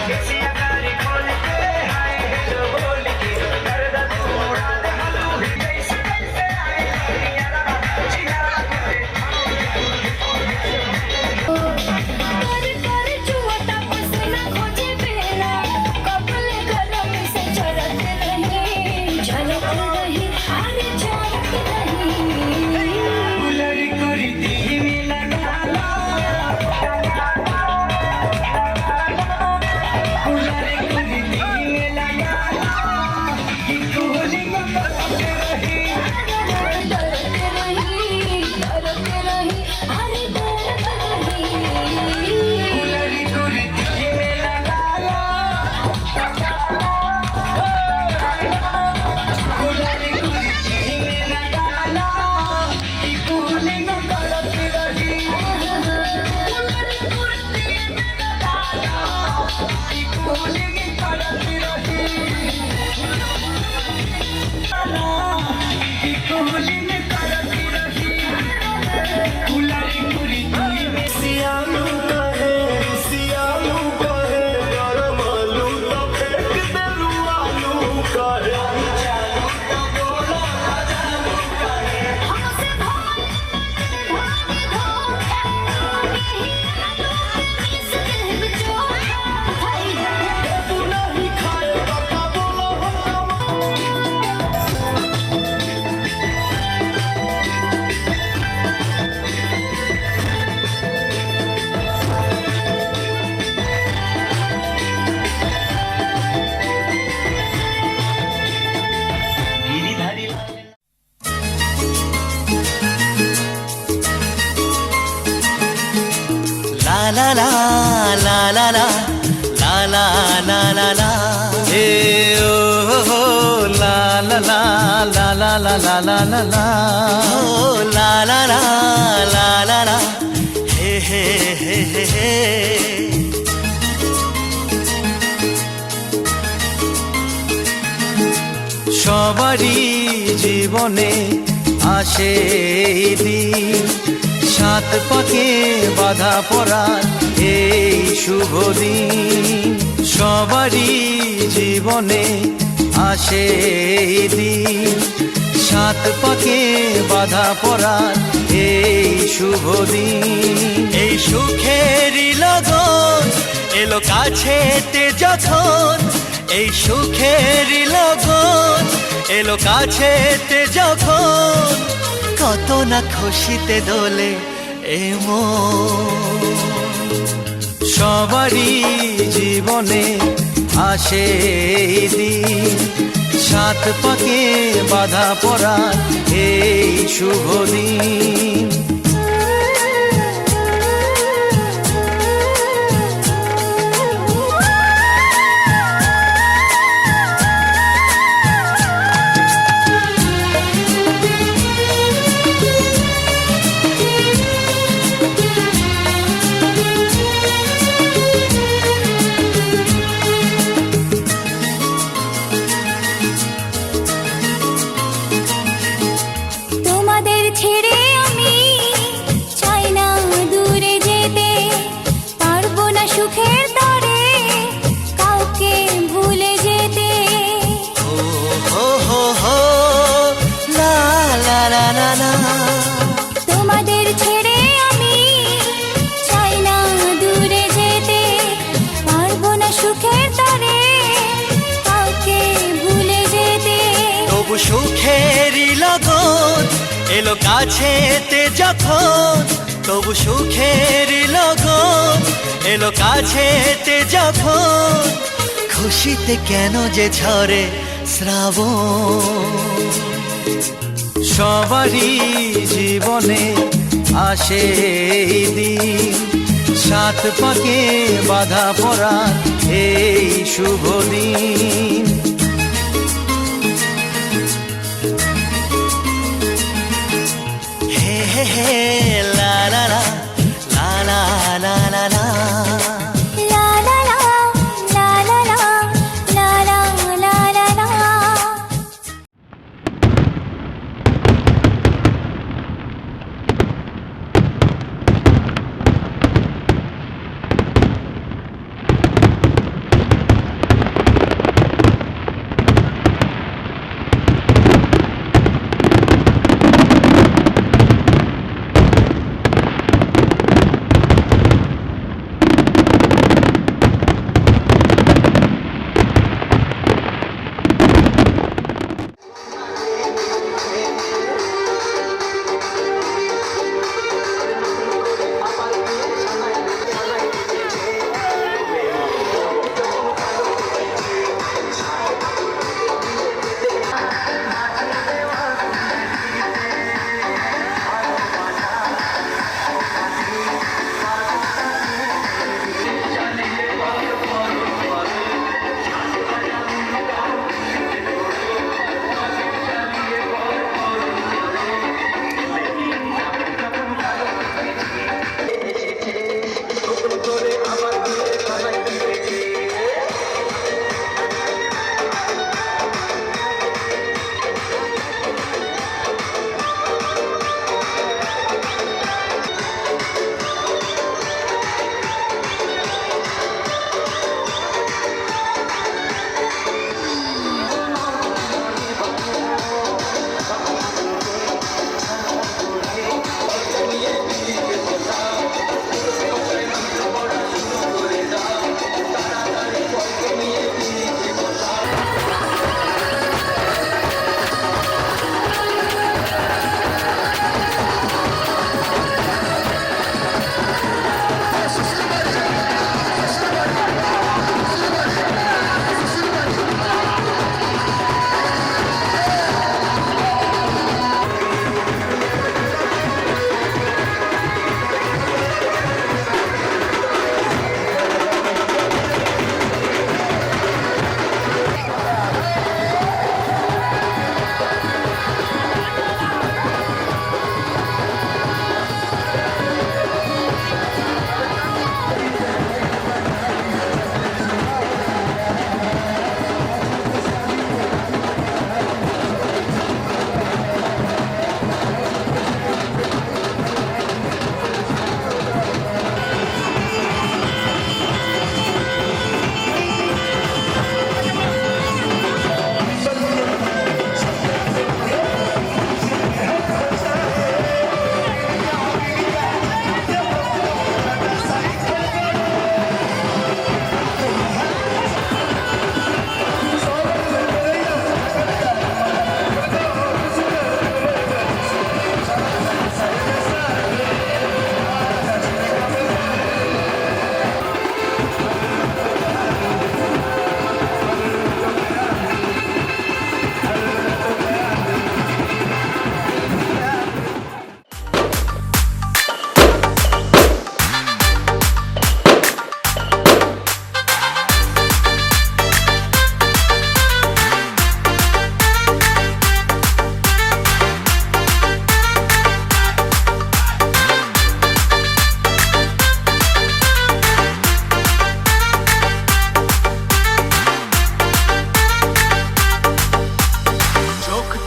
केसिया काली खोल के हाय हेलो बोल के गर्दा तू उड़ा दे हलू जैसे जैसे आए दुनिया रमा जिया रमा करे। कर कर जुआ तब লা লা লা লা লা লা লা লা লা লা হে ও হো লা লা লা লা লা লা লা লা লা লা ও লা লা লা লা লা লা হে হে হে হে হে সবারই জীবনে আসে এই দিন সাত পাকে বাধা পড়ার এই শুভ দিন সবারই জীবনে আসে এই দিন সাত পাকে বাধা পড়ার এই শুভ দিন এই সুখেরই লগন এলো কাছেতে যখন এই সুখেরই লগন এলো কাছেতে যখন কত না খুশিতে দোলে এ মন সবারই জীবনে আসে এই দিন সাত পাকে বাধা পড়ার এই শুভ দিন তোমাদের ছেড়ে আমি চাই না দূরে যেতে পারবো না সুখের তরে কাউকে ভুলে যেতে হো হো হো হো লা লা লা লা লা তোমাদের ছেড়ে আমি চাই না দূরে যেতে পারবো না সুখের তরে কাউকে ভুলে যেতে তবু সুখেরই লগন এলো কাছেতে যখন তবু সুখেরই লগন এলো কাছেতে যখন খুশিতে কেন যে ঝরে শ্রাবণ সবারই জীবনে আসে এই দিন সাত পাকে বাধা পড়ার এই শুভ দিন হে হে হে লা লা লা লা লা লা লা লা লা লা লা লা লা লা লা লা লা লা লা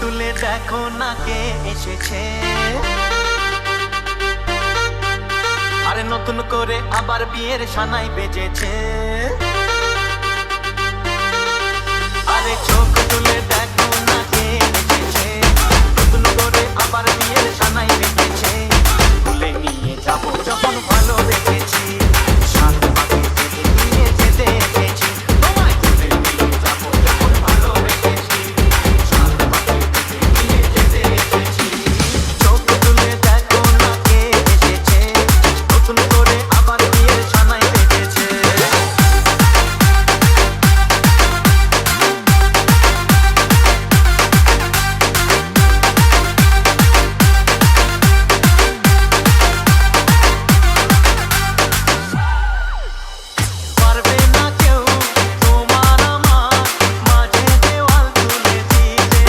তুলে দেখো না কে এসেছে, আরে নতুন করে আবার বিয়ের সানাই বেজেছে। আরে চোখ তুলে দেখো না কে এসেছে, নতুন করে আবার বিয়ের সানাই বেজেছে। তুলে নিয়ে যাবো যখন ভালোবেসেছি, সাত পাকে বেঁধে নিয়ে যেতে এসেছি। তোমায় তুলে নিয়ে যাবো যখন ভালোবেসেছি, সাত পাকে বেঁধে নিয়ে যেতে এসেছি। চোখ তুলে দেখো না কে এসেছে, নতুন করে আবার বিয়ের সানাই বেজেছে। পারবে না কেউ তোমার আমার মাঝে দেওয়াল তুলে দিতে,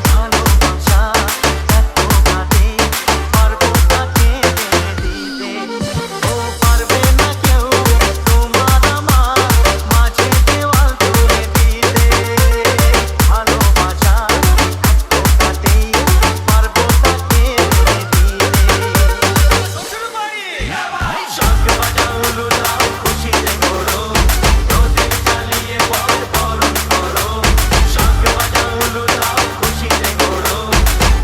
ভালোবাসা এত বাদে পারবো তাকে মেনে দিতে। ও পারবে না কেউ তোমার আমার মাঝে দেওয়াল তুলে দিতে, ভালোবাসা এত বাদে পারবো তাকে মেনে দিতে। শাঁখ বাজাও লুলাও খুশিতে করো, প্রদীপ জ্বালিয়ে বর বরণ করো। শাঁখ বাজাও লুলাও খুশিতে করো,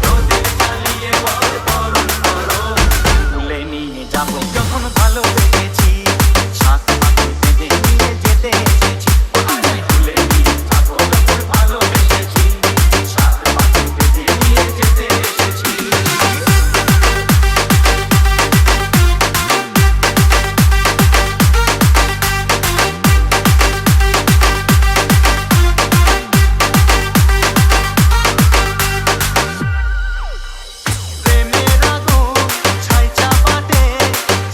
প্রদীপ জ্বালিয়ে বর বরণ করো। তুলে নিয়ে যাবো যখন ভালোবেসেছি, সাত পাকে বেঁধে নিয়ে যেতে এসেছি। তুলে নিয়ে যাবো যখন ভালোবেসেছি, সাত পাকে বেঁধে নিয়ে যেতে এসেছি। প্রেমের আগুন ছাই চাপাতে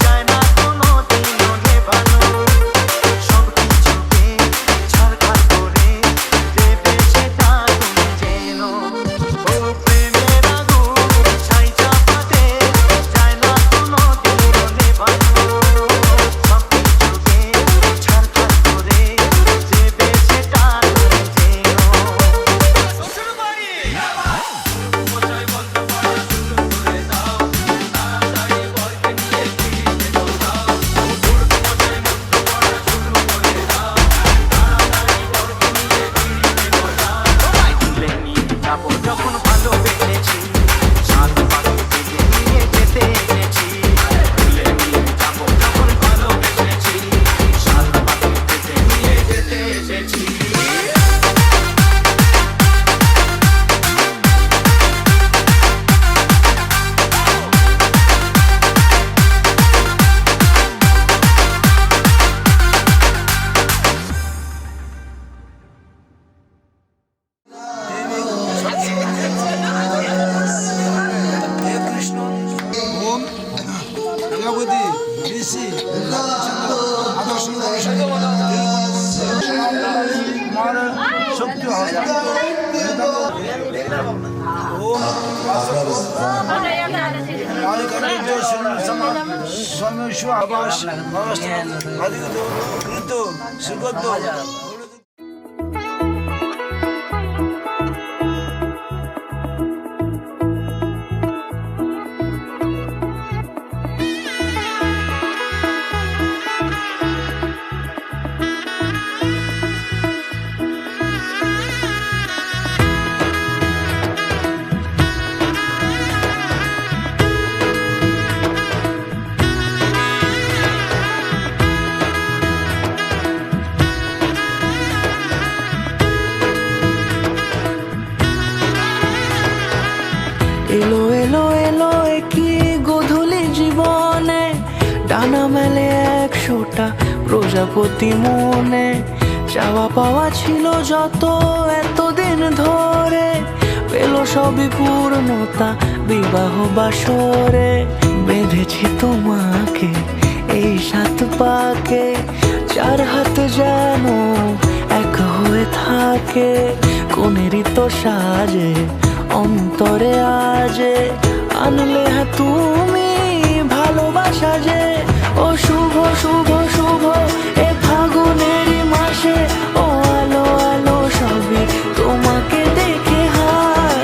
যায় না কোনো দিনও নেভানো, সব কিছুকে ছারখার করে দেবে সেটা তুমি যেন। ও প্রেমের আগুন ছাই চাপাতে যায় না কোনো দিনও নেভানো, সব কিছুকে ছারখার করে দেবে সেটা তুমি যেন। তুলে নিয়ে যাবো যখন ভালোবেসেছি, সাত পাকে বেঁধে নিয়ে যেতে এসেছি। তুলে নিয়ে যাবো যখন ভালোবেসেছি, সাত পাকে বেঁধে নিয়ে যেতে এসেছি। ওম ভগবতী ঋষি আদর্শ শক্তি ওম স্বামী আবাস আদিগত কৃত সুগত। এলো এলো এলো কি গোধূলি জীবনে, ডানা মেলে 100টা প্রজাপতি মনে। চাওয়া পাওয়া ছিল যত এতদিন ধরে, পেল সবই পূর্ণতা বিবাহ বাসরে। বেঁধেছি তোমাকে এই 7 পাকে, 4 হাত যেন এক হয়ে থাকে। কোনেরই তো সাজে অন্তরে আজে, আনলে তুমি ভালোবাসা যে। ও শুভ শুভ শুভ এ ফাগুনেরই মাসে, ও আলো আলো সবই তোমাকে দেখে হায়।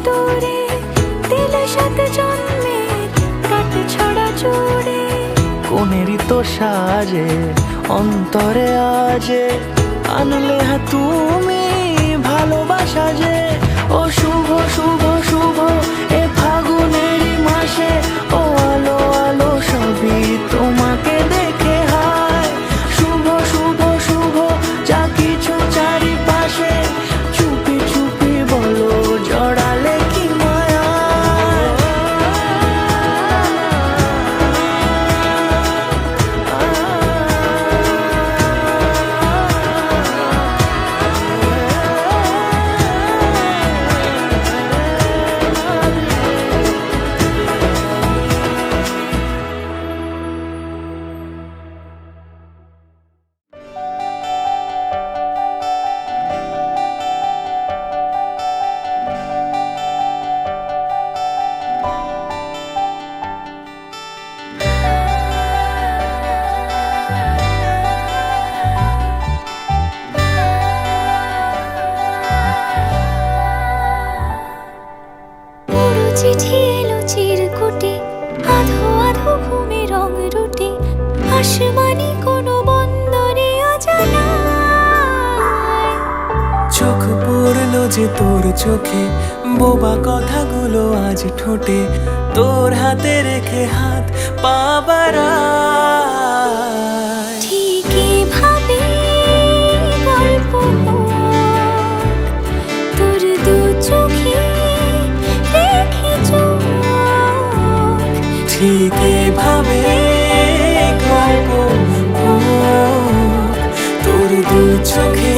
দূরে দিলে সাত জন্মে কাট ছড়া জুড়ে কোনেরই তো সাজে অন্তরে আজে আনলে হা তুমি ভালোবাসা যে ও শুভ শুভ শুভ এ ফাগুনেরই মাসে ও আলো আলো সবই তোমাকে দেখে হায় শুভ শুভ শুভ যা কিছু চারিপাশে চুপি চুপি বলো জড়ালে কি মায়া পুরো চিঠি এলো চিরকুটে আধো আধো ঘুমে রং রুটে আসমানি কোনো বন্দরে অজানায় চোখ পড়লো যে তোর চোখে বোবা কথাগুলো আজ ঠোঁটে তোর হাতে রেখে হাত পা বাড়ায় ঠিকই ভাবে গল্প তোর দু চোখে রেখে চোখ ঠিক এভাবে গল্প হোক, তোর দু চোখে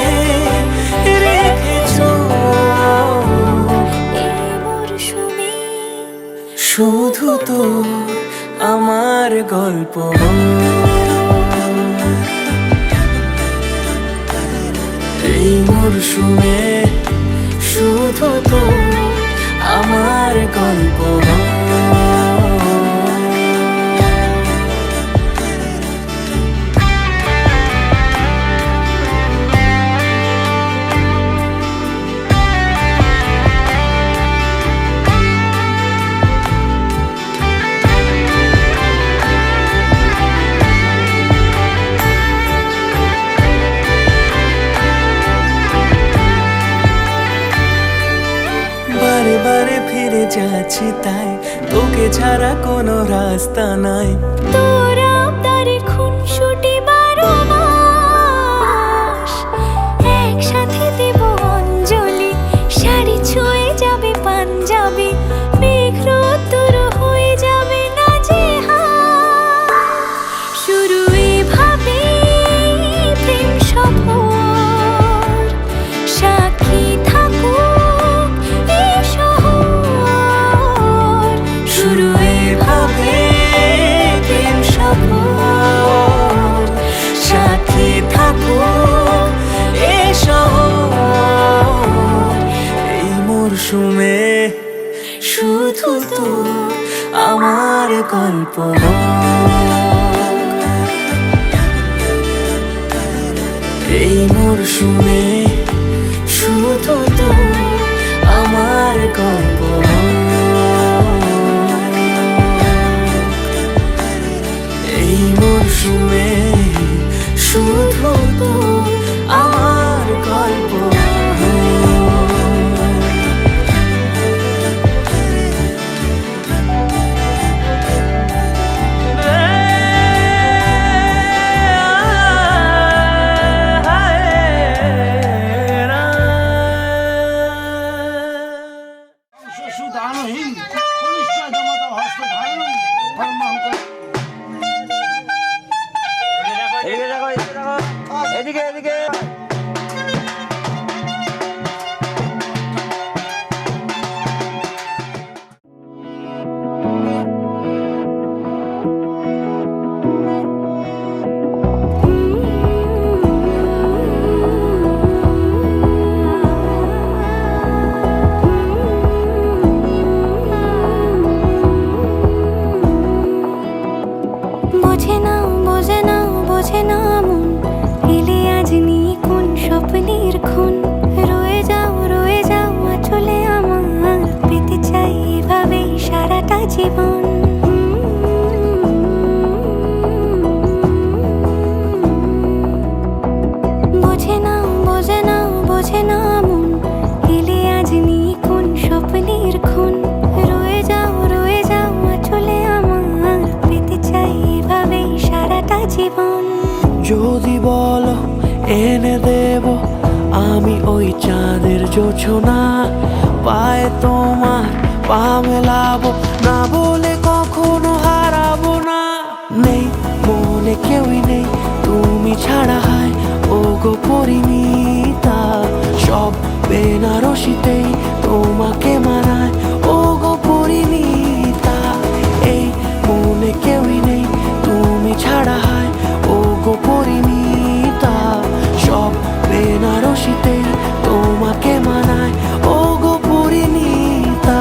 রেখেছ এই মরশুমে শুধু তো আমার গল্প এই মরশুমে শুধু তো আমার গল্প বারে বারে ফিরে যাচ্ছি তাই তোকে ছাড়া কোনো রাস্তা নাই তোর আবদারে খুনসুটি 12 মাস একসাথে দেব অঞ্জলি শাড়ি ছুঁয়ে যাবে পাঞ্জাবি মেঘ রোদ্দুর হয়ে যাবে না যে শুরু এভাবে প্রেম সফর সাক্ষী থাকুক এই শহর শুরু এভাবে প্রেম সফর সাথী থাকো এ শহর এই মরশুমে শুধু তো আমার গল্প এই মরশুমে শুধু তো আমার গল্প এই মরশুমে শুধু তো আমার গল্প সুদানহীন পরিষ্কার জমাতা হস্ত ধারণ ধর্মাঙ্ক এদিকে এদিকে বোঝে না বোঝে না বোঝে না মন এলে আজ নিয়ে যদি বলো এনে দেব আমি ওই চাঁদের জোছনা, পায়ে তোমার পা মেলাবো, না বলে কখনো হারাবো না। নেই মনে কেউই নেই তুমি ছাড়া, হায় ও গো পরিণীতা, সব বেনারসিতেই তোমাকে মানায় ও গো পরিণীতা। এই মনে কেউই নেই তুমি ছাড়া, হায় ও গো পরিণীতা, সব বেনারসিতেই তোমাকে মানায় ও গো পরিণীতা।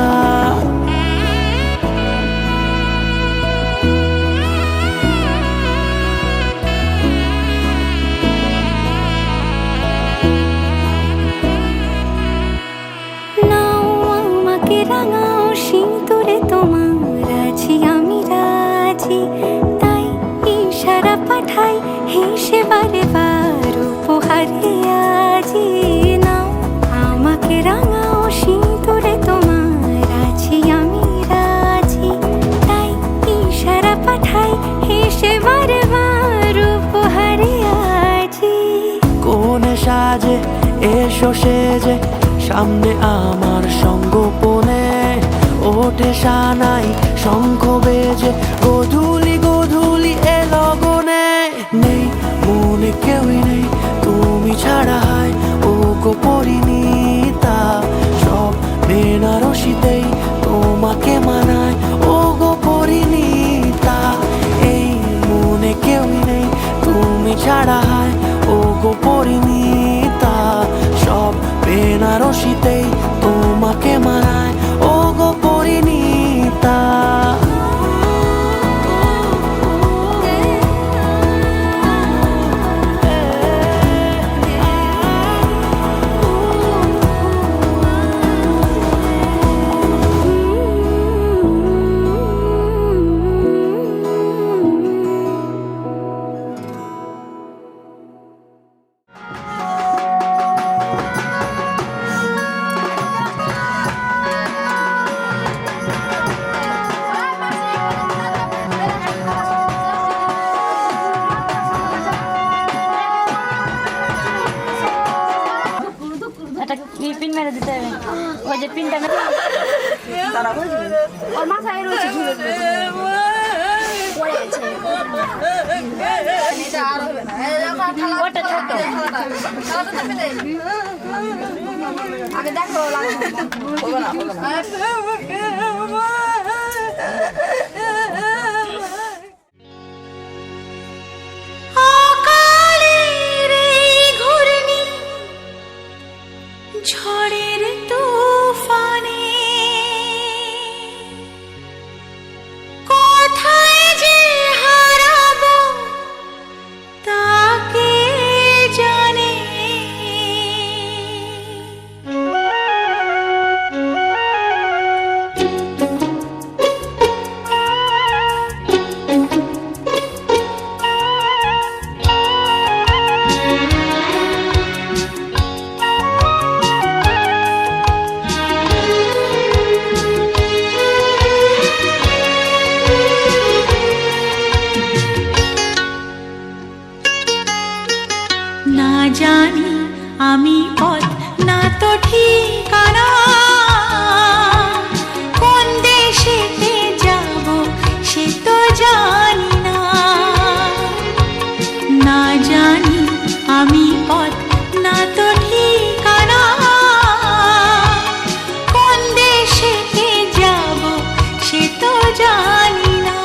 নাও আমাকে রাঙাও সিঁদুরে তোমার আছি আমি রাজি, তাই ইশারা পাঠাই হেসে বারে বার উপহারে আজি। নাও আমাকে রাঙাও সিঁদুরে তোমার আছি আমি রাজি, তাই ইশারা পাঠাই হেসে বারে বার উপহারে আজি। কোনে সাজে এসো সেজে সামনে আমার সঙ্গোপনে, ওঠে সানাই শঙ্খ বেজে গধূলি গধূলি এ লগনে। নেই মনে কেউই নেই তুমি ছাড়া, হায় ও গো পরিণীতা, সব বেনারসিতেই তোমাকে মানায় ও গো পরিণীতা। এই মনে কেউই নেই তুমি ছাড়া, হায় ও গো পরিণীতা, সব বেনারসিতেই তোমাকে মানায় ও গো পরিণীতা। একটা কি পিন মেরে দিতে হবে, ওই যে পিনটা মেরে ওর মাথায় রয়েছে ঝুলে ওটা ছোট আগে দেখো ঝড়ের তুফানে কোথায় যে হারাবো তাকে জানে। না জানি আমি পথ না তো ঠিকানা, কোন দেশেতে যাব সে তো জানি না। না জানি আমি পথ না তো ঠিকানা, কোন দেশেতে যাব সে তো জানি না।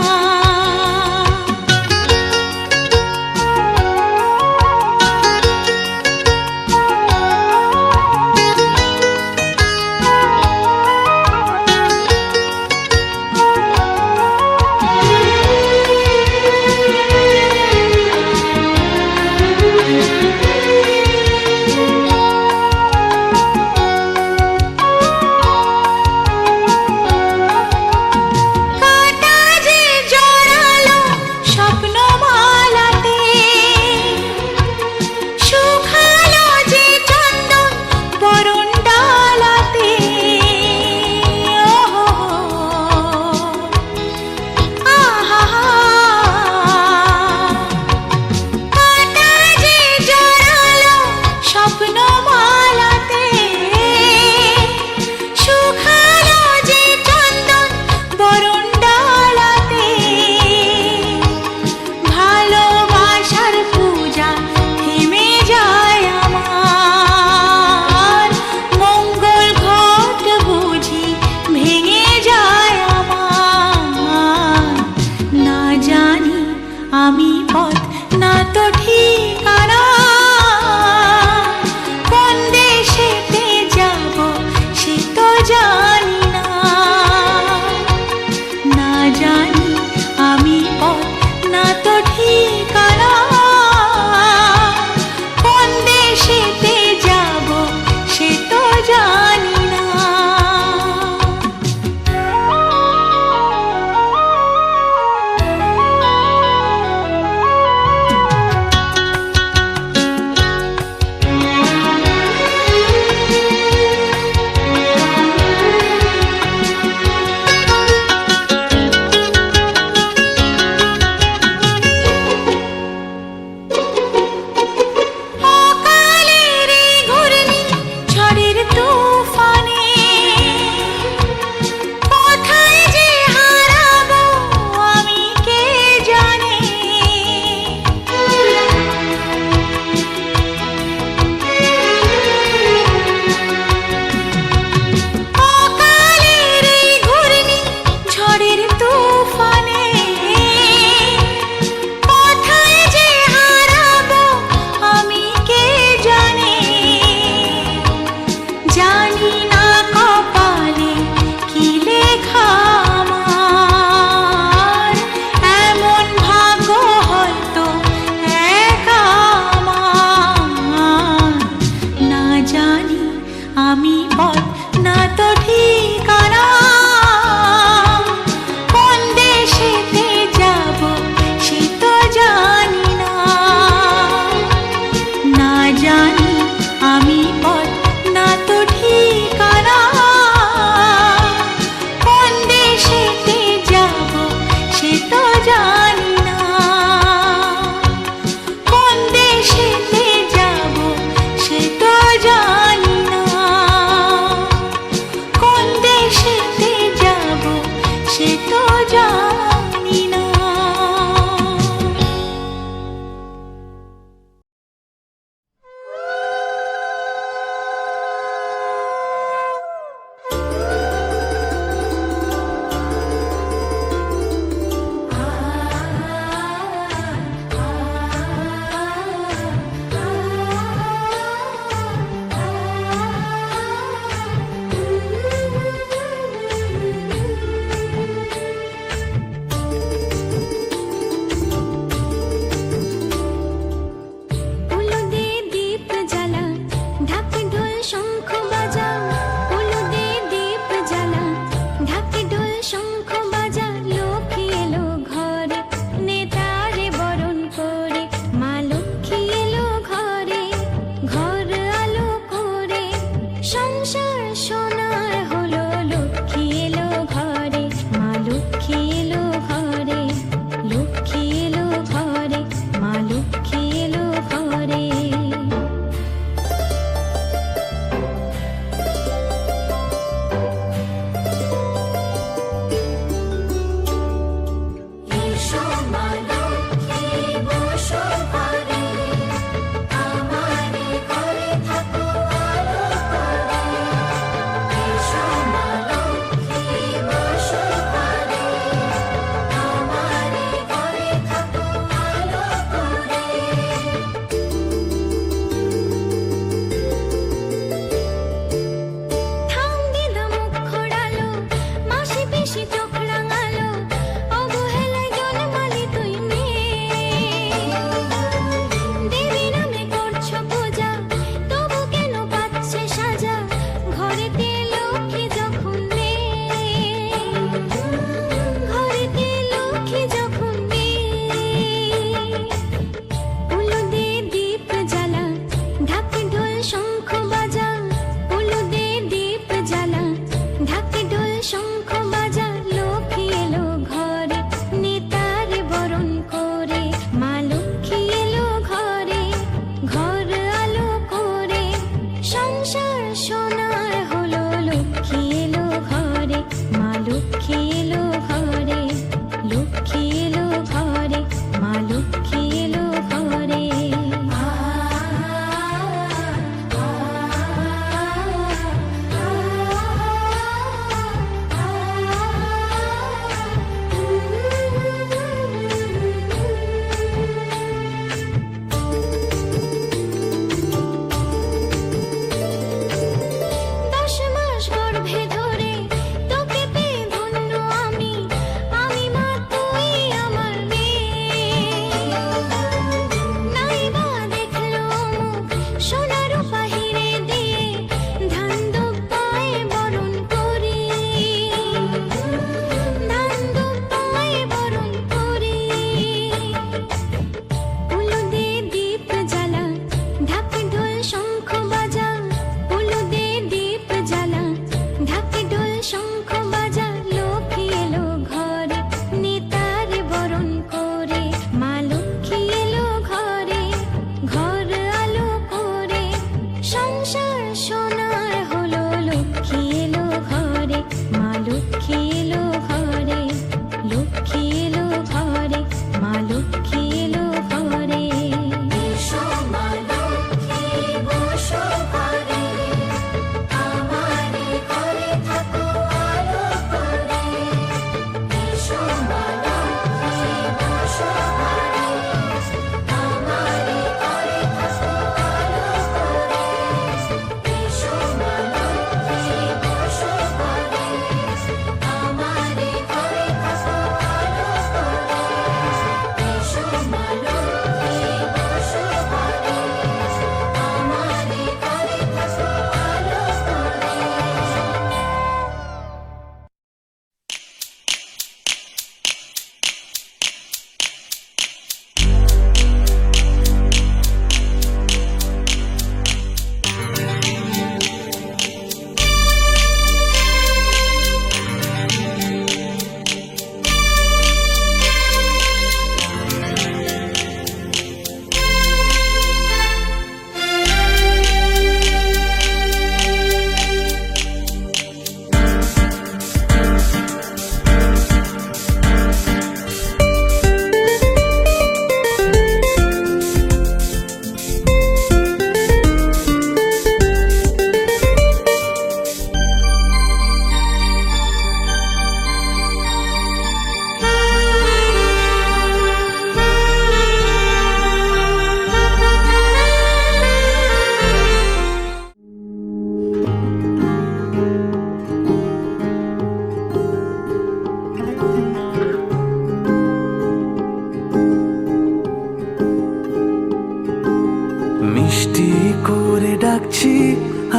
ডাকছি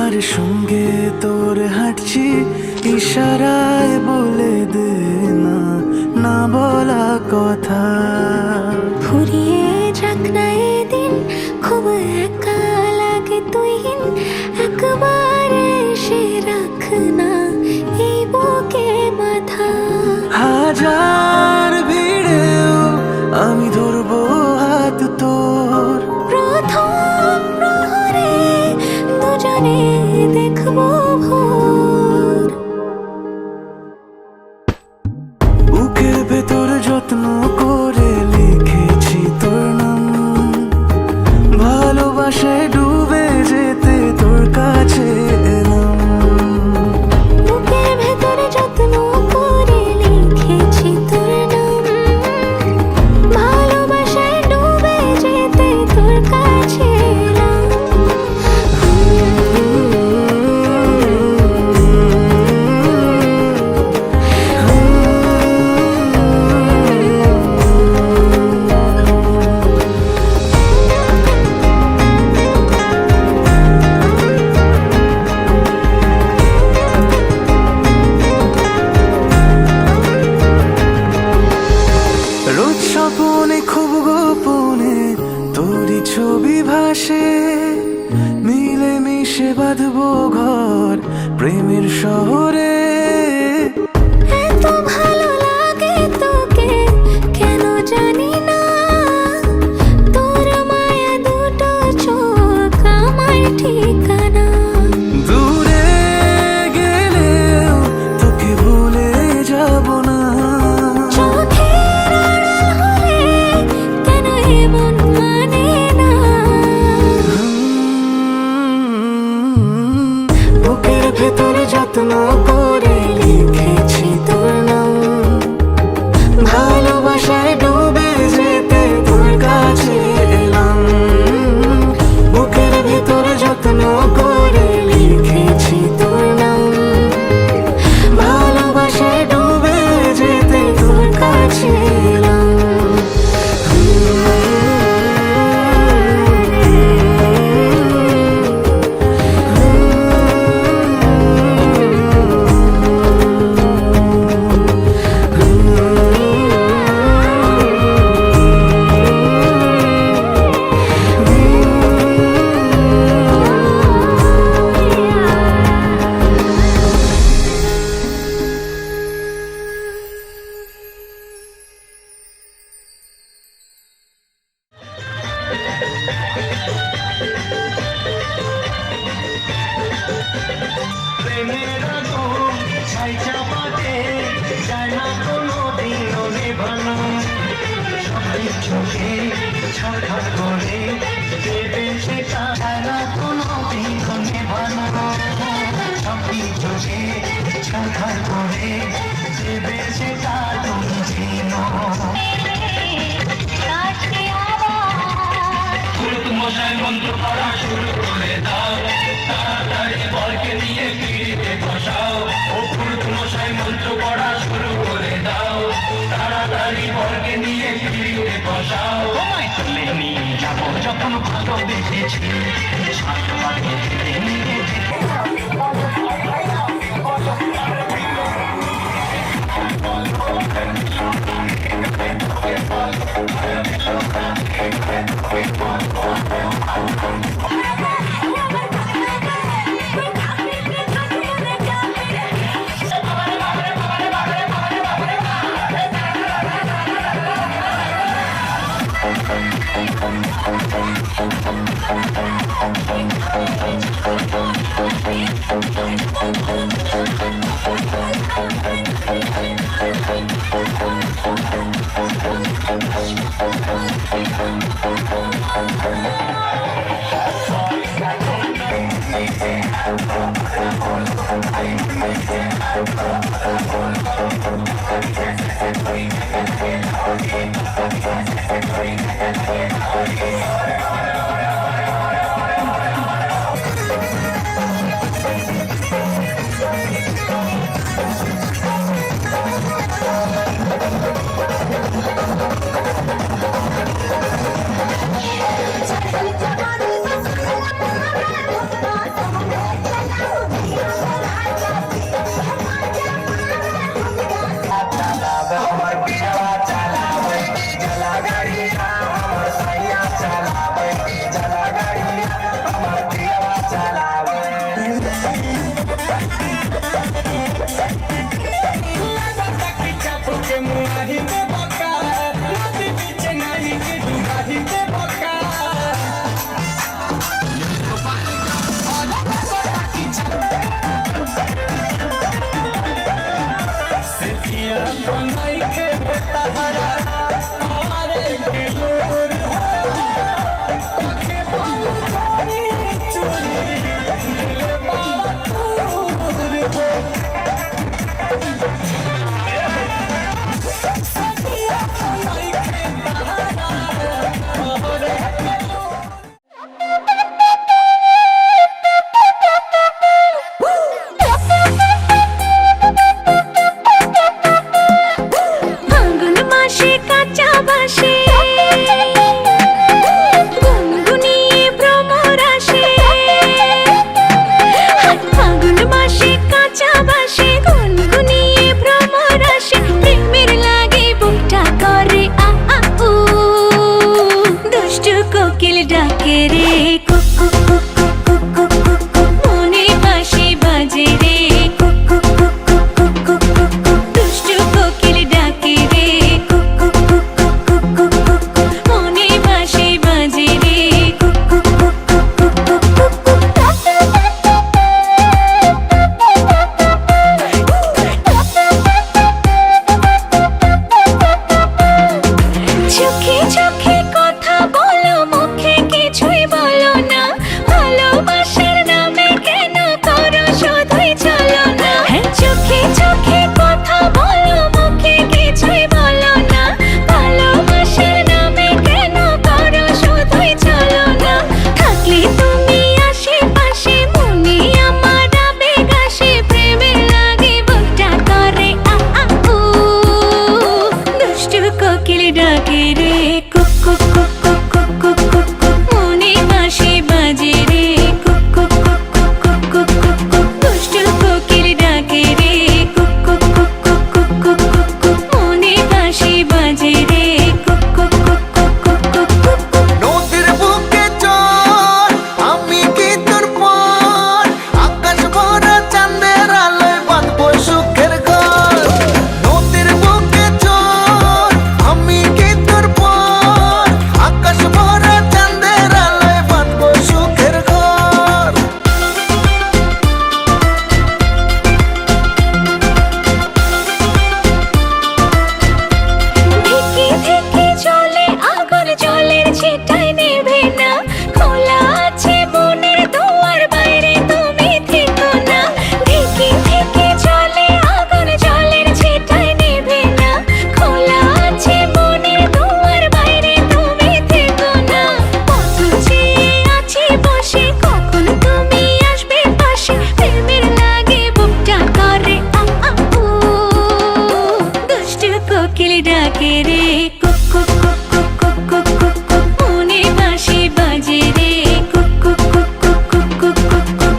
আর সঙ্গে তোর হাঁটছি, ইশারায় বলে দে না না বলা কথা। ফুরিয়ে যাক না এদিন, খুব একা লাগে তুই একবার এসে রাখ না এই বুকে মাথা। হাজার ভিড়েও আমি ধরবো হাত তোর, প্রথম প্রহরে দুজনে দেখবো ভোর। বুকের ভেতর যত্ন করে লিখেছি তোর নাম, ভালোবাসায় ডুবে যেতে তোর কাছে এলাম। বুকের ভেতরে যত্ন করে লিখেছি তোর নাম, ভালোবাসায় ডুবে যেতে তোর কাছে এলাম। রোজ স্বপনে খুব গোপনে তোরই ছবি ভাসে, মিলে মিশে বাঁধবো ঘর প্রেমের শহরে। এত ভালো লাগে তোকে কেন জানি না, তোর মায়া দুটো চোখ আমার ঠিকানা। দূরে গেলেও তোকে ভুলে যাব না, চোখের আড়াল হলে কেন এমন মানে না। বুকের ভেতর যত্ন করে লিখেছি তোর নাম, ভালোবাসায় ডুবে যেতে তোর কাছে এলাম। বুকের ভেতর যত্ন করে লিখেছি তোর নাম, ভালোবাসায় ডুবে যেতে তোর কাছে এলাম। প্রেমের আগুন ছাই চাপাতে যায় না কোনো দিনও নেভানো, সবাই চোখে ছাড়খাড় করে দেবে সেটা, যায় না কোনো দিনও নেভানো, সবাই চোখে ছাড়খাড় করে দেবে সেটা তুমি চেনো। পুরুত মশাই মন্ত্র পড়া শুরু করে দাও, তাড়াতাড়ি বরকে নিয়ে পিড়িতে বসাও। ও পুরুত মশাই মন্ত্র পড়া শুরু করে দাও, তাড়াতাড়ি বরকে নিয়ে পিড়িতে বসাও। তোমায় তুলে নিয়ে যাবো যখন ভালোবেসেছি, সাত পাকে নিয়ে যেতে। ডাকে রে cook cook cook cook cook cook cook cook মনে বাঁশি বাজে রে cook cook cook cook cook cook cook cook দুষ্টু কোকিল ডাকে রে cook cook cook cook cook cook cook cook মনে বাঁশি বাজে রে cook cook cook cook cook cook cook cook চোখে চোখে কথা বলো মুখে কিছুই বলো না ভালোবাসার নামে কেন করো শুধুই চলো না হ্যাঁ চোখে চোখে কথা বলো মুখে কিছুই বলো না ভালোবাসার নামে কেন করো শুধুই চলো না থাকলে তুমি আশেপাশে মনে আমার আবেগ আসে প্রেমের লাগে বুকটা করে আ আ উ দুষ্টু কোকিল ডাকে রে cook cook cook cook cook cook cook cook মনে বাঁশি বাজে রে cook cook cook cook cook cook cook cook দুষ্টু কোকিল ডাকে রে cook cook cook cook cook cook cook cook মনে বাঁশি বাজে রে cook cook cook cook cook cook cook cook নদীর বুকে চল আমি কি তোর পর আকাশ ভরা চাঁদের আলোয় বাঁধবো সুখের ঘর নদীর বুকে চল আমি কি তোর পর আকাশ ভরা চাঁদের আলোয় বাঁধবো সুখের ঘর ধিকি ধিকি চলে আগুন জলের ছিটায় নেভে না খোলা আছে মনের দুয়ার বাইরে তুমি থেকো না ধিকি ধিকি চলে আগুন জলের ছিটায় নেভে না খোলা আছে মনের দুয়ার বাইরে তুমি থেকো না কত চেয়ে আছি বসে কখন তুমি আসবে পাশে প্রেমের লাগে বুকটা করে আ আ উ দুষ্টু কোকিল ডাকে রে cook cook cook cook cook cook cook cook মনে বাঁশি বাজে রে cook cook cook cook cook cook cook cook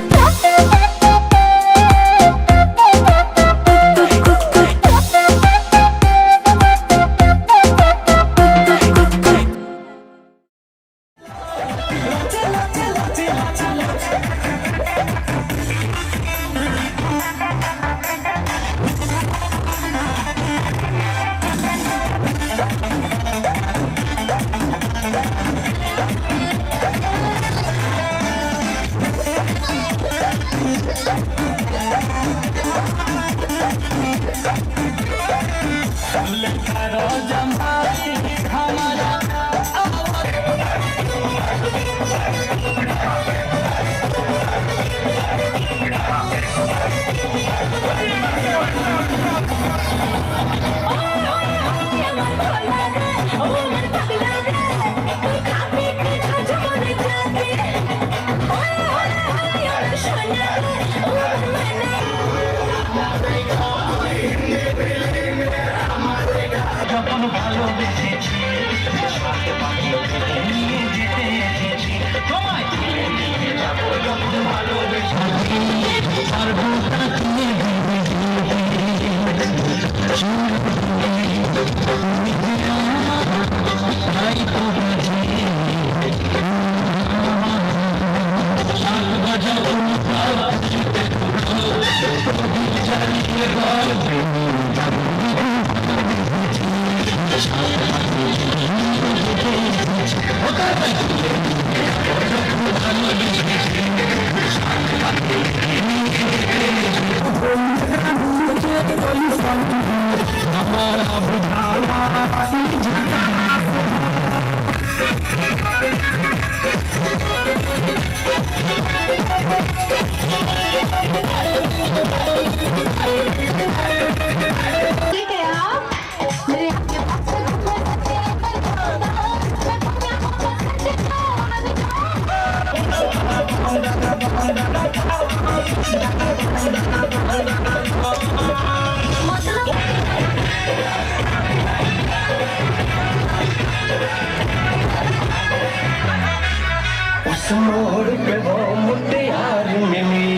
मोड़ पे वो मुटियार मिली,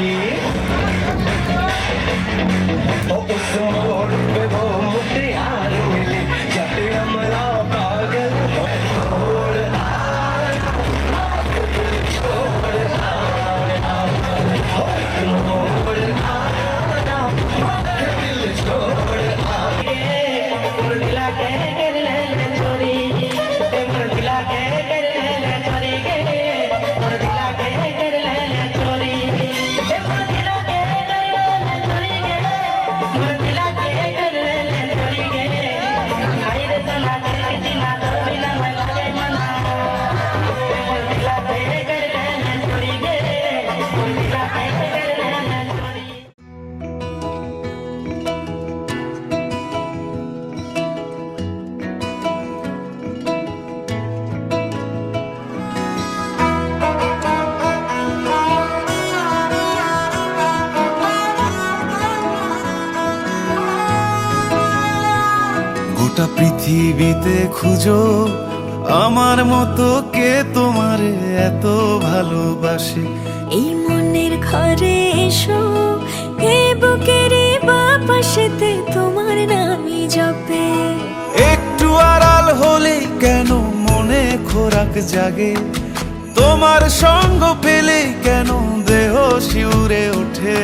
उस मोड़ पे वो मुटियार मिली, जब अमला पागल मोड़ পৃথিবীতে খুঁজো আমার মতো কে তোমারে এত ভালোবাসে। এই মনের ঘরে এসো, এ বুকের বাপাশেতে তোমার নামই জপে। একটু আড়াল হলেই কেন মনে খোরাক জাগে, তোমার সঙ্গ পেলেই কেন দেহ শিউরে ওঠে।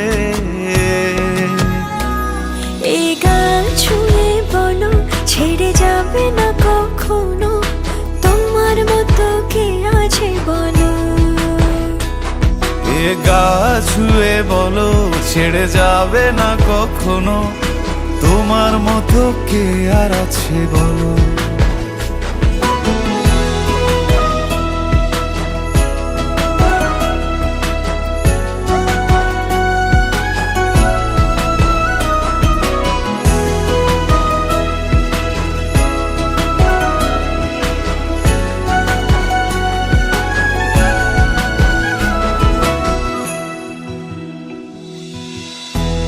এই গান ছুঁয়ে বলো ছেড়ে যাবে না কখনো, তোমার মতো কে আছে বলো। এ গা ছুঁয়ে বলো ছেড়ে যাবে না কখনো, তোমার মতো কে আর আছে বলো।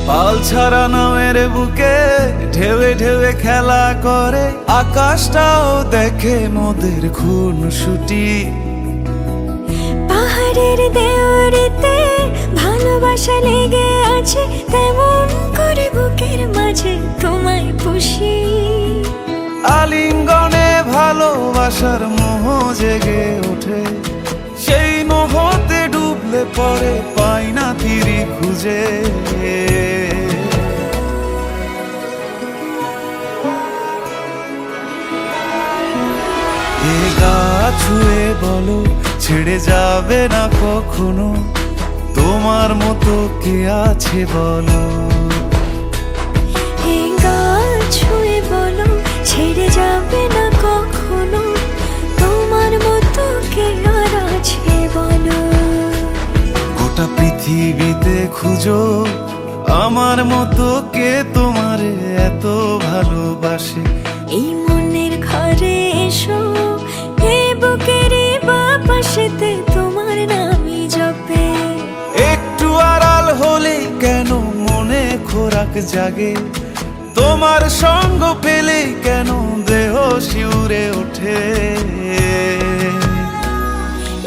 পাল ছাড়া নামের বুকে ঢেউে ঢেউে খেলা করে, আকাশটাও দেখে মোদের খুন ছুটি। পাহাড়ের দেওয়ারিতে ভালোবাসা লেগে আছে, তেমন করে বুকের মাঝে তোমায় পুষি। আলিঙ্গনে ভালোবাসার মোহ জেগে ওঠে, সেই মোহতে ডুবলে পরে পাই না তীরি খুঁজে। এ গা ছুঁয়ে বলো ছেড়ে যাবে না কখনো, তোমার মতো কে আছে বলো। এই গান ছুঁয়ে বলো ছেড়ে যাবে না কখনো, তোমার মতো কে আর আছে বলো। গোটা পৃথিবীতে খুঁজো আমার মতো কে তোমারে এত ভালোবাসে। এই মনের ঘরে এসো, এ বুকের বাপাশেতে তোমার নামই জপে। একটু আড়াল হলেই কেন মনে খোরাক জাগে, তোমার সঙ্গ পেলেই কেন দেহ শিউরে ওঠে।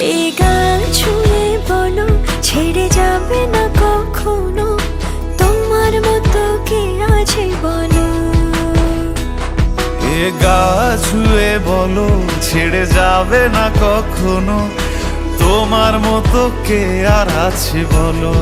এই গান ছুঁয়ে বলো ছেড়ে যাবে না কখনো, তোমার মতো কে আছে বলো। এ গা ছুঁয়ে বলো ছেড়ে যাবে না কখনো, তোমার মতো কে আর আছে বলো।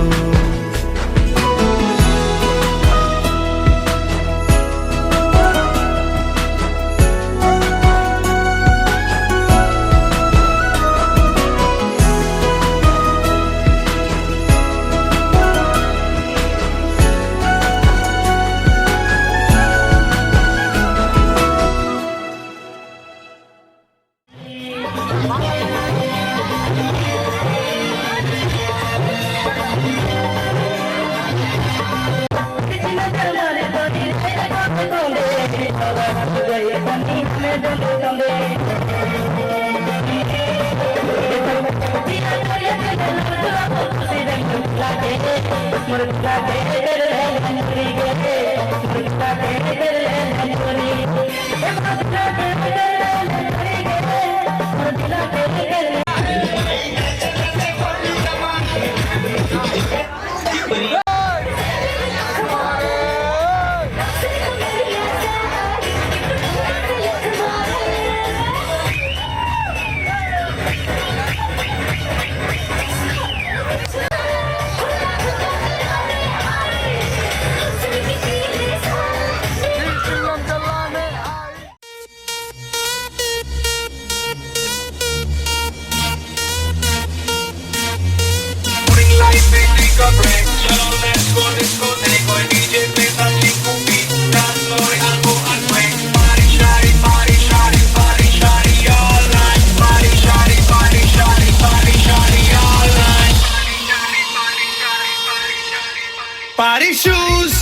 Party shoes,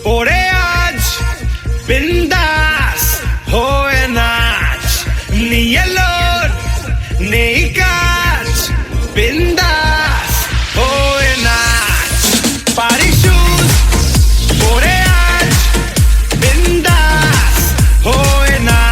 পরে আজ বিন্দাস হয়ে নাচ, নিয়ে লোড নেই কাজ, বিন্দাস হয়ে নাচ। Party shoes, পরে আজ বিন্দাস হয়ে নাচ।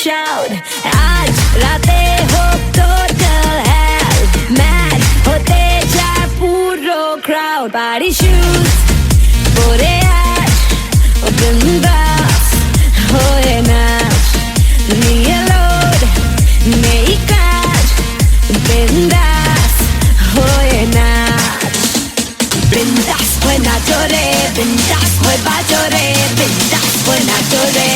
shout আজ রাতে হোক total hell mad হতে চায় পুরো crowd party shoes পরে আজ বিন্দাস হয়ে নাচ নিয়ে লোড নেই কাজ বিন্দাস হয়ে নাচ বিন্দাস হয়ে নাচো রে বিন্দাস হয়ে বাজো রে বিন্দাস হয়ে নাচো রে